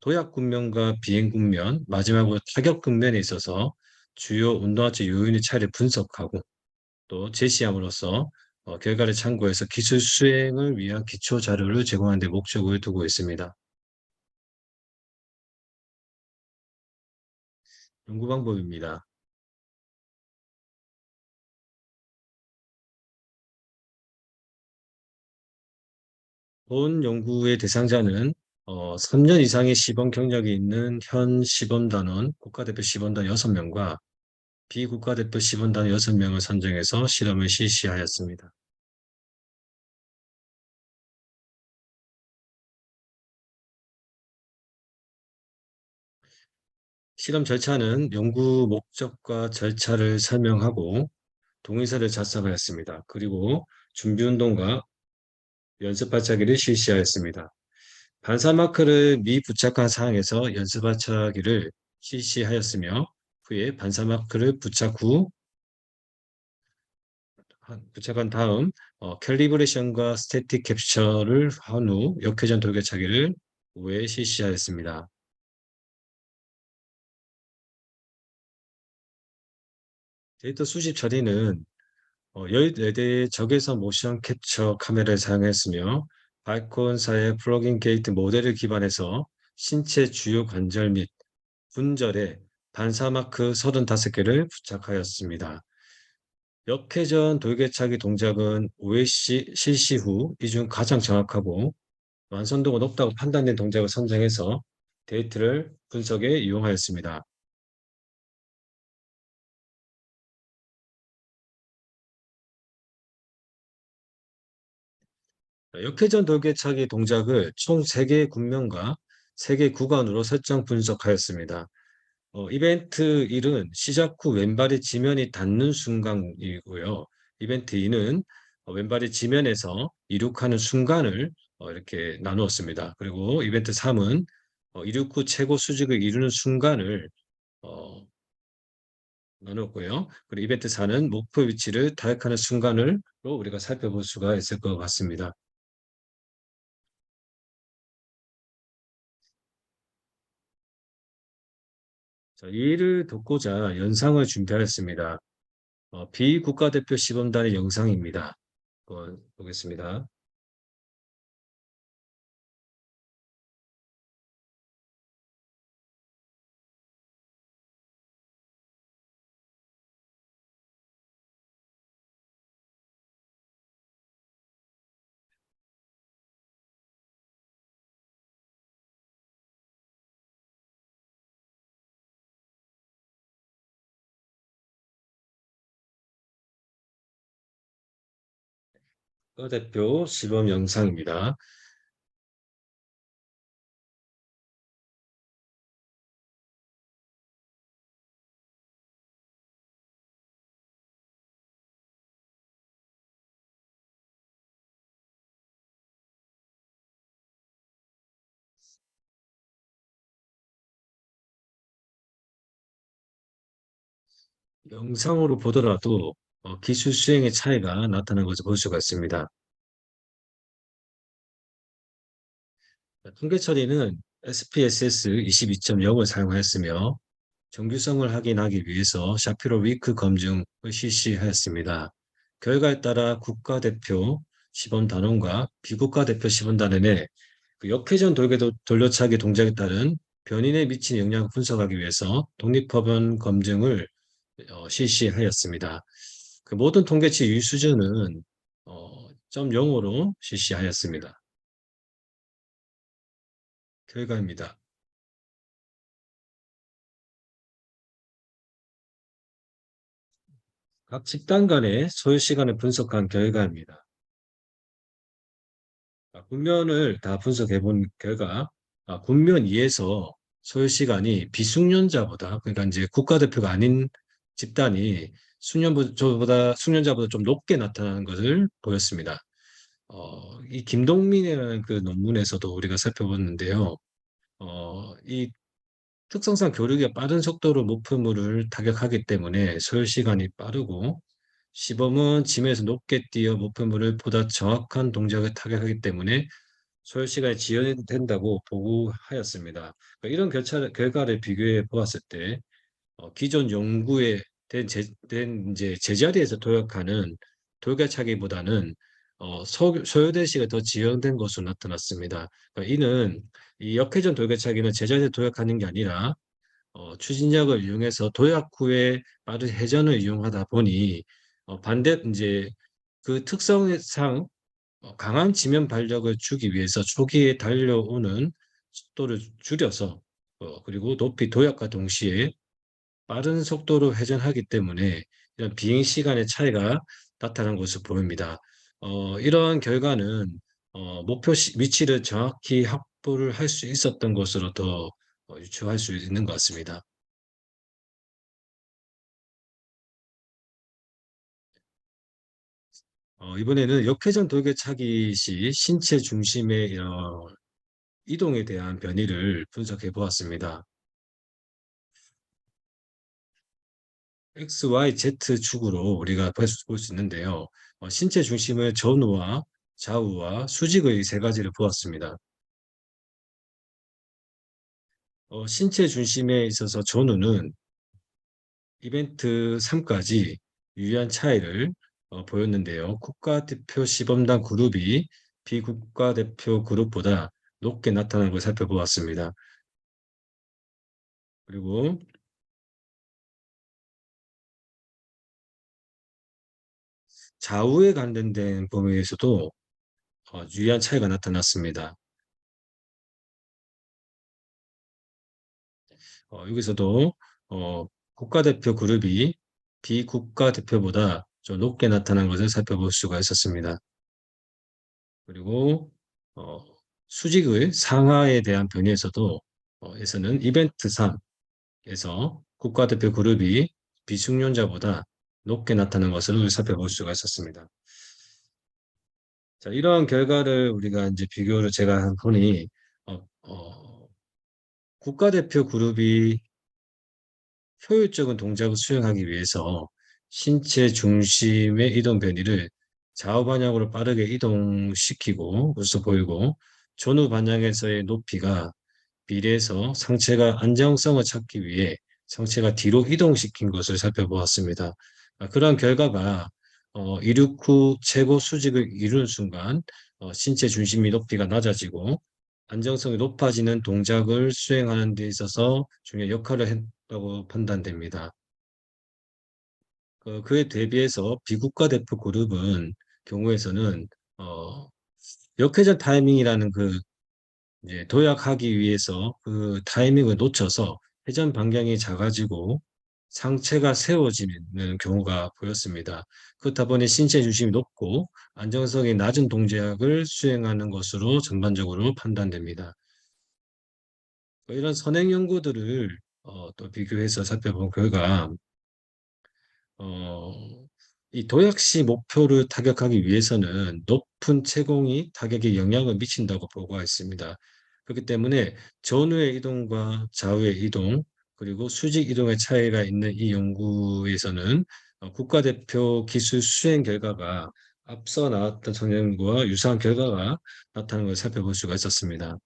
도약 국면과 비행 국면, 마지막으로 타격 국면에 있어서 주요 운동화체 요인의 차이를 분석하고 또 제시함으로써 결과를 참고해서 기술 수행을 위한 기초 자료를 제공하는 데 목적을 두고 있습니다. 연구 방법입니다. 본 연구의 대상자는 3년 이상의 시범 경력이 있는 현 시범단원, 국가대표 시범단 6명과 비국가대표 시범단 6명을 선정해서 실험을 실시하였습니다. 실험 절차는 연구 목적과 절차를 설명하고 동의서를 작성하였습니다. 그리고 준비운동과 연습 발차기를 실시하였습니다. 반사마크를 미부착한 상황에서 연습 발차기를 실시하였으며 후에 반사마크를 부착한 다음 캘리브레이션과 스태틱 캡처를 한 후 역회전 돌개차기를 후에 실시하였습니다. 데이터 수집 처리는 14대의 적외선 모션 캡처 카메라를 사용했으며 발콘사의 플러그인 게이트 모델을 기반해서 신체 주요 관절 및 분절에 반사마크 35개를 부착하였습니다. 역회전 돌개차기 동작은 OSC 실시 후 이 중 가장 정확하고 완성도가 높다고 판단된 동작을 선정해서 데이터를 분석에 이용하였습니다. 역회전 돌개차기 동작을 총 3개의 국면과 3개 구간으로 설정 분석하였습니다. 이벤트 1은 시작 후 왼발이 지면이 닿는 순간이고요. 이벤트 2는 왼발이 지면에서 이륙하는 순간을 이렇게 나누었습니다. 그리고 이벤트 3은 이륙 후 최고 수직을 이루는 순간을 어, 나눴고요. 그리고 이벤트 4는 목표 위치를 타격하는 순간으로 우리가 살펴볼 수가 있을 것 같습니다. 자, 이를 돕고자 영상을 준비하였습니다. 비국가대표 시범단의 영상입니다. 보겠습니다. 국가대표 시범 영상입니다. 영상으로 보더라도 기술 수행의 차이가 나타나는 것을 볼 수가 있습니다. 통계 처리는 SPSS 22.0을 사용하였으며 정규성을 확인하기 위해서 샤피로 위크 검증을 실시하였습니다. 결과에 따라 국가대표 시범단원과 비국가대표 시범단원의 그 역회전 돌려차기 동작에 따른 변인에 미친 영향을 분석하기 위해서 독립법원 검증을 실시하였습니다. 그 모든 통계치 유의 수준은 0.0으로 실시하였습니다. 결과입니다. 각 집단 간의 소요 시간을 분석한 결과입니다. 군면을 다 분석해 본 결과 군면 2에서 소요 시간이 비숙련자보다 그러니까 이제 국가대표가 아닌 집단이 숙련자보다 좀 높게 나타나는 것을 보였습니다. 이 김동민이라는 그 논문에서도 우리가 살펴봤는데요. 이 특성상 교류가 빠른 속도로 목표물을 타격하기 때문에 소요 시간이 빠르고 시범은 지면에서 높게 뛰어 목표물을 보다 정확한 동작을 타격하기 때문에 소요 시간이 지연된다고 보고하였습니다. 그러니까 이런 결과를 비교해 보았을 때 기존 연구에 된 이제 제자리에서 도약하는 돌격차기보다는 소요된 시간이 더 지연된 것으로 나타났습니다. 그러니까 이는 이 역회전 돌격차기는 제자리에서 도약하는 게 아니라 추진력을 이용해서 도약 후에 빠른 회전을 이용하다 보니 반대 이제 그 특성상 강한 지면 발력을 주기 위해서 초기에 달려오는 속도를 줄여서 그리고 높이 도약과 동시에 빠른 속도로 회전하기 때문에 이런 비행 시간의 차이가 나타난 것으로 보입니다. 이러한 결과는 목표 위치를 정확히 확보를 할 수 있었던 것으로 더 유추할 수 있는 것 같습니다. 이번에는 역회전 돌격차기 시 신체 중심의 이동에 대한 변이를 분석해 보았습니다. X, Y, Z 축으로 우리가 볼 수 있는데요. 신체 중심의 전후와 좌우와 수직의 세 가지를 보았습니다. 신체 중심에 있어서 전후는 이벤트 3까지 유의한 차이를 보였는데요. 국가대표 시범단 그룹이 비국가대표 그룹보다 높게 나타나는 걸 살펴보았습니다. 그리고 좌우에 관련된 범위에서도 유의한 차이가 나타났습니다. 여기서도 국가대표 그룹이 비국가대표보다 좀 높게 나타난 것을 살펴볼 수가 있었습니다. 그리고 수직의 상하에 대한 변이에서도 에서는 이벤트 3에서 국가대표 그룹이 비숙련자보다 높게 나타난 것을 살펴볼 수가 있었습니다. 자, 이러한 결과를 우리가 이제 비교를 제가 보니 국가대표 그룹이 효율적인 동작을 수행하기 위해서 신체 중심의 이동 변이를 좌우 방향으로 빠르게 이동시키고 모습 보이고 전후 방향에서의 높이가 비례해서 상체가 안정성을 찾기 위해 상체가 뒤로 이동시킨 것을 살펴보았습니다. 그러한 결과가 이륙 후 최고 수직을 이루는 순간 신체 중심이 높이가 낮아지고 안정성이 높아지는 동작을 수행하는 데 있어서 중요한 역할을 했다고 판단됩니다. 그에 대비해서 비국가대표 그룹은 경우에서는 역회전 타이밍이라는 그 이제 도약하기 위해서 그 타이밍을 놓쳐서 회전 반경이 작아지고 상체가 세워지는 경우가 보였습니다. 그렇다 보니 신체 중심이 높고 안정성이 낮은 동작을 수행하는 것으로 전반적으로 판단됩니다. 이런 선행 연구들을 또 비교해서 살펴본 결과 어, 이 도약시 목표를 타격하기 위해서는 높은 채공이 타격에 영향을 미친다고 보고했습니다. 그렇기 때문에 전후의 이동과 좌우의 이동 그리고 수직 이동의 차이가 있는 이 연구에서는 국가대표 기술 수행 결과가 앞서 나왔던 성연구와 유사한 결과가 나타나는 것을 살펴볼 수가 있었습니다.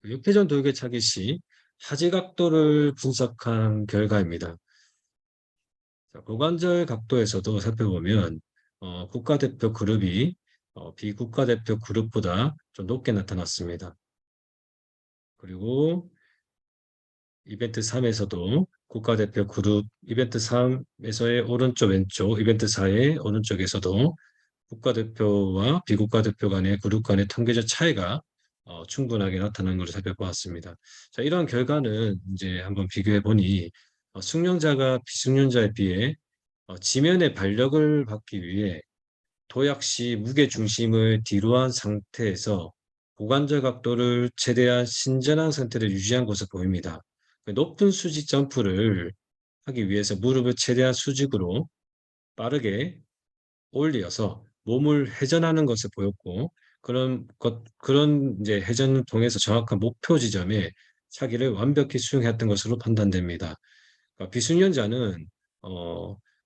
역회전 돌격차기 시 하지 각도를 분석한 결과입니다. 자, 고관절 각도에서도 살펴보면 국가대표 그룹이 비국가대표 그룹보다 좀 높게 나타났습니다. 그리고 이벤트 3에서도 국가대표 그룹 이벤트 3에서의 오른쪽 왼쪽 이벤트 4의 오른쪽에서도 국가대표와 비국가대표 간의 그룹 간의 통계적 차이가 충분하게 나타난 것을 살펴보았습니다. 자, 이러한 결과는 이제 한번 비교해 보니 숙련자가 비숙련자에 비해 지면의 발력을 받기 위해 도약 시 무게 중심을 뒤로 한 상태에서 고관절 각도를 최대한 신전한 상태를 유지한 것으로 보입니다. 높은 수직 점프를 하기 위해서 무릎을 최대한 수직으로 빠르게 올려서 몸을 회전하는 것을 보였고 그런 이제 회전을 통해서 정확한 목표 지점에 차기를 완벽히 수행했던 것으로 판단됩니다. 그러니까 비수련자는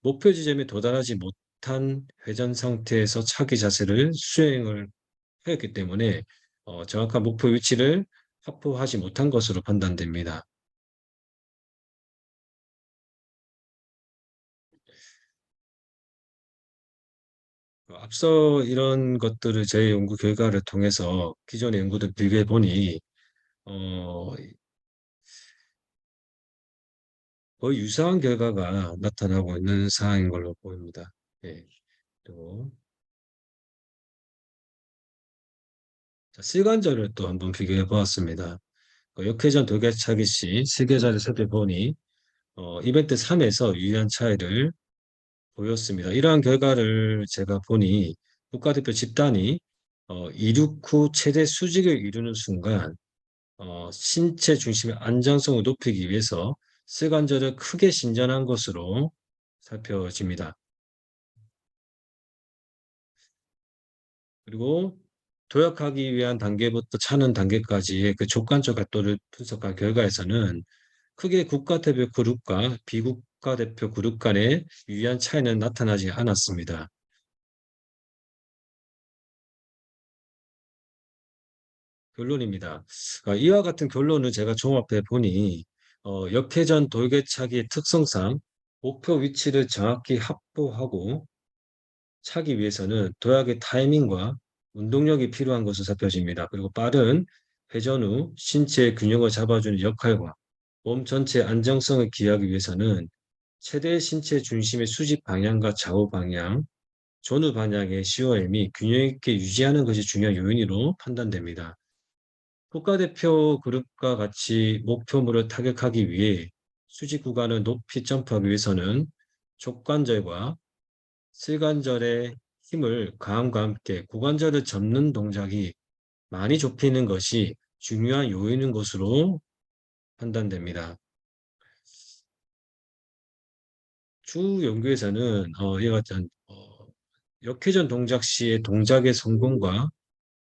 목표 지점에 도달하지 못한 회전 상태에서 차기 자세를 수행을 하였기 때문에 정확한 목표 위치를 확보하지 못한 것으로 판단됩니다. 앞서 이런 것들을 제 연구 결과를 통해서 기존의 연구들 비교해 보니 어, 거의 유사한 결과가 나타나고 있는 사항인 걸로 보입니다. 예. 그리고 자, 실관절을 또 한번 비교해 보았습니다. 역회전 돌개차기 시 실계자를 살펴보니 이벤트 3에서 유의한 차이를 보였습니다. 이러한 결과를 제가 보니 국가대표 집단이 이륙 후 최대 수직을 이루는 순간 신체 중심의 안정성을 높이기 위해서 슬관절을 크게 신전한 것으로 살펴집니다. 그리고 도약하기 위한 단계부터 차는 단계까지의 그 족관절 각도를 분석한 결과에서는 크게 국가대표 그룹과 비국가대표 그룹 간의 유의한 차이는 나타나지 않았습니다. 결론입니다. 이와 같은 결론을 제가 종합해 보니 역회전 돌개차기의 특성상 목표 위치를 정확히 확보하고 차기 위해서는 도약의 타이밍과 운동력이 필요한 것으로 살펴집니다. 그리고 빠른 회전 후 신체의 균형을 잡아주는 역할과 몸 전체의 안정성을 기하기 위해서는 최대 신체 중심의 수직 방향과 좌우 방향, 전후 방향의 COM이 균형 있게 유지하는 것이 중요한 요인으로 판단됩니다. 국가대표 그룹과 같이 목표물을 타격하기 위해 수직 구간을 높이 점프하기 위해서는 족관절과 슬관절의 힘을 가함과 함께 고관절을 접는 동작이 많이 좁히는 것이 중요한 요인인 것으로 판단됩니다. 추 연구에서는 이와 같은 역회전 동작 시의 동작의 성공과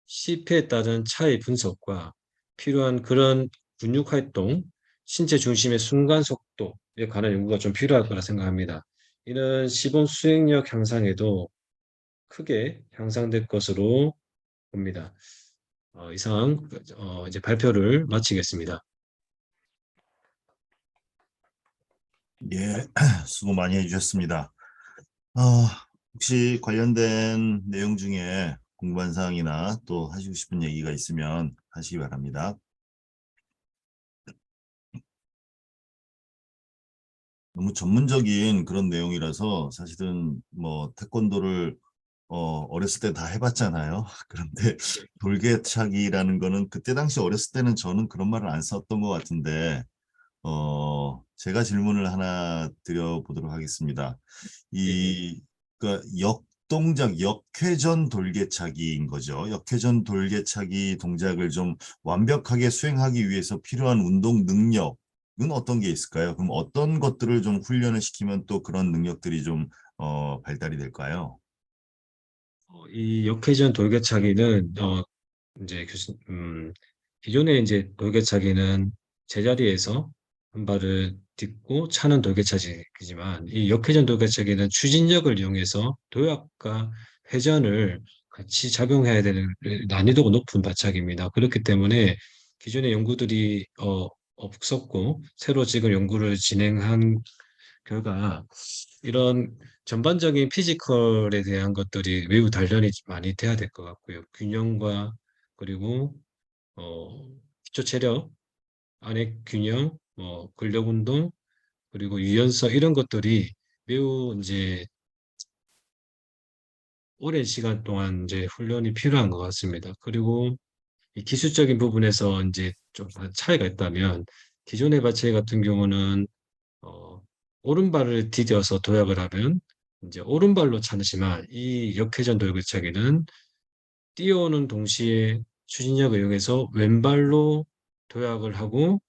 실패에 따른 차이 분석과 필요한 그런 근육 활동, 신체 중심의 순간 속도에 관한 연구가 좀 필요할 거라 생각합니다. 이는 시범 수행력 향상에도 크게 향상될 것으로 봅니다. 이상 이제 발표를 마치겠습니다. 예, 수고 많이 해주셨습니다. 어, 혹시 관련된 내용 중에 궁금한 사항이나 또 하시고 싶은 얘기가 있으면 하시기 바랍니다. 너무 전문적인 그런 내용이라서 사실은 뭐 태권도를 어렸을 때 다 해봤잖아요. 그런데 돌개차기라는 거는 그때 당시 어렸을 때는 저는 그런 말을 안 썼던 것 같은데 제가 질문을 하나 드려보도록 하겠습니다. 예, 예. 그러니까 역동작, 역회전 돌개차기인 거죠. 역회전 돌개차기 동작을 좀 완벽하게 수행하기 위해서 필요한 운동 능력은 어떤 게 있을까요? 그럼 어떤 것들을 좀 훈련을 시키면 또 그런 능력들이 좀 발달이 될까요? 이 역회전 돌개차기는 이제 기존에 이제 돌개차기는 제자리에서 한 발을 딛고 차는 돌개차기이지만 이 역회전 돌개차기는 추진력을 이용해서 도약과 회전을 같이 작용해야 되는 난이도가 높은 발차기입니다. 그렇기 때문에 기존의 연구들이 없었고 새로 지금 연구를 진행한 결과 이런 전반적인 피지컬에 대한 것들이 매우 단련이 많이 돼야 될 것 같고요. 균형과 그리고 기초 체력, 안의 균형, 근력 운동, 그리고 유연성 이런 것들이 매우 이제 오랜 시간 동안 이제 훈련이 필요한 것 같습니다. 그리고 이 기술적인 부분에서 이제 좀 차이가 있다면 기존의 발차기 같은 경우는 어, 오른발을 디뎌서 도약을 하면 이제 오른발로 차지만 이 역회전 돌격차기는 뛰어오는 동시에 추진력을 이용해서 왼발로 도약을 하고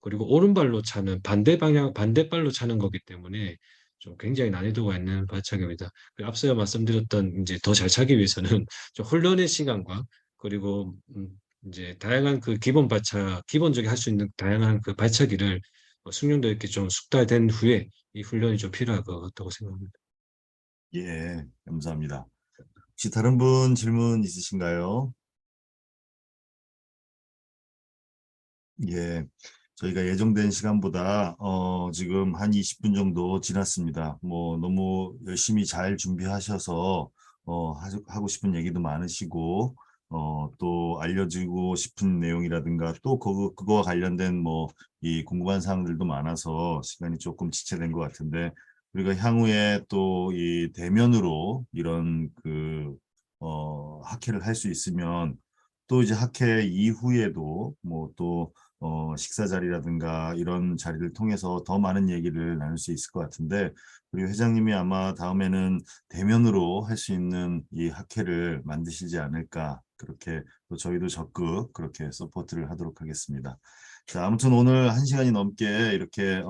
그리고 오른발로 차는 반대발로 차는 거기 때문에 좀 굉장히 난이도가 있는 발차기입니다. 앞서 말씀드렸던 이제 더 잘 차기 위해서는 좀 훈련의 시간과 그리고 이제 다양한 그 기본적인 할 수 있는 다양한 그 발차기를 숙련도 있게 좀 숙달된 후에 이 훈련이 좀 필요할 것 같다고 생각합니다. 예, 감사합니다. 혹시 다른 분 질문 있으신가요? 예, 저희가 예정된 시간보다 지금 한 20분 정도 지났습니다. 뭐 너무 열심히 잘 준비하셔서 하고 싶은 얘기도 많으시고 또 알려주고 싶은 내용이라든가 또 그거와 관련된 뭐 이 궁금한 사항들도 많아서 시간이 조금 지체된 것 같은데 우리가 향후에 또 이 대면으로 이런 그 학회를 할 수 있으면 또 이제 학회 이후에도 뭐또 식사 자리라든가 이런 자리를 통해서 더 많은 얘기를 나눌 수 있을 것 같은데 우리 회장님이 아마 다음에는 대면으로 할 수 있는 이 학회를 만드시지 않을까 그렇게 또 저희도 적극 그렇게 서포트를 하도록 하겠습니다. 자, 아무튼 오늘 1시간이 넘게 이렇게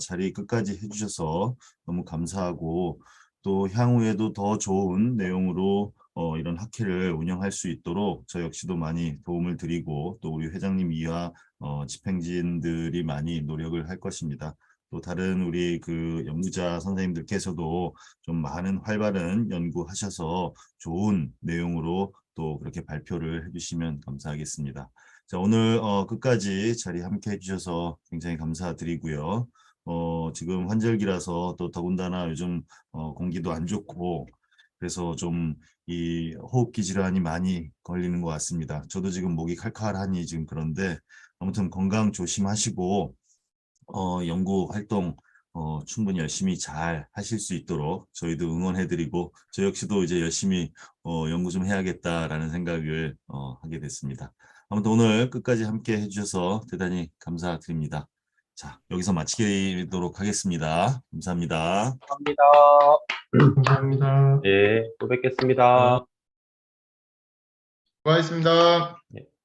자리 끝까지 해주셔서 너무 감사하고 또 향후에도 더 좋은 내용으로 이런 학회를 운영할 수 있도록 저 역시도 많이 도움을 드리고 또 우리 회장님 이하 집행진들이 많이 노력을 할 것입니다. 또 다른 우리 그 연구자 선생님들께서도 좀 많은 활발한 연구하셔서 좋은 내용으로 또 그렇게 발표를 해주시면 감사하겠습니다. 자, 오늘 끝까지 자리 함께 해주셔서 굉장히 감사드리고요. 지금 환절기라서 또 더군다나 요즘 공기도 안 좋고 그래서 좀 이 호흡기 질환이 많이 걸리는 것 같습니다. 저도 지금 목이 칼칼하니 지금 그런데 아무튼 건강 조심하시고 연구 활동 충분히 열심히 잘 하실 수 있도록 저희도 응원해드리고 저 역시도 이제 열심히 연구 좀 해야겠다라는 생각을 하게 됐습니다. 아무튼 오늘 끝까지 함께 해주셔서 대단히 감사드립니다. 자, 여기서 마치도록 하겠습니다. 감사합니다. 감사합니다. 감사합니다. 예, 또 뵙겠습니다. 수고하셨습니다. 예.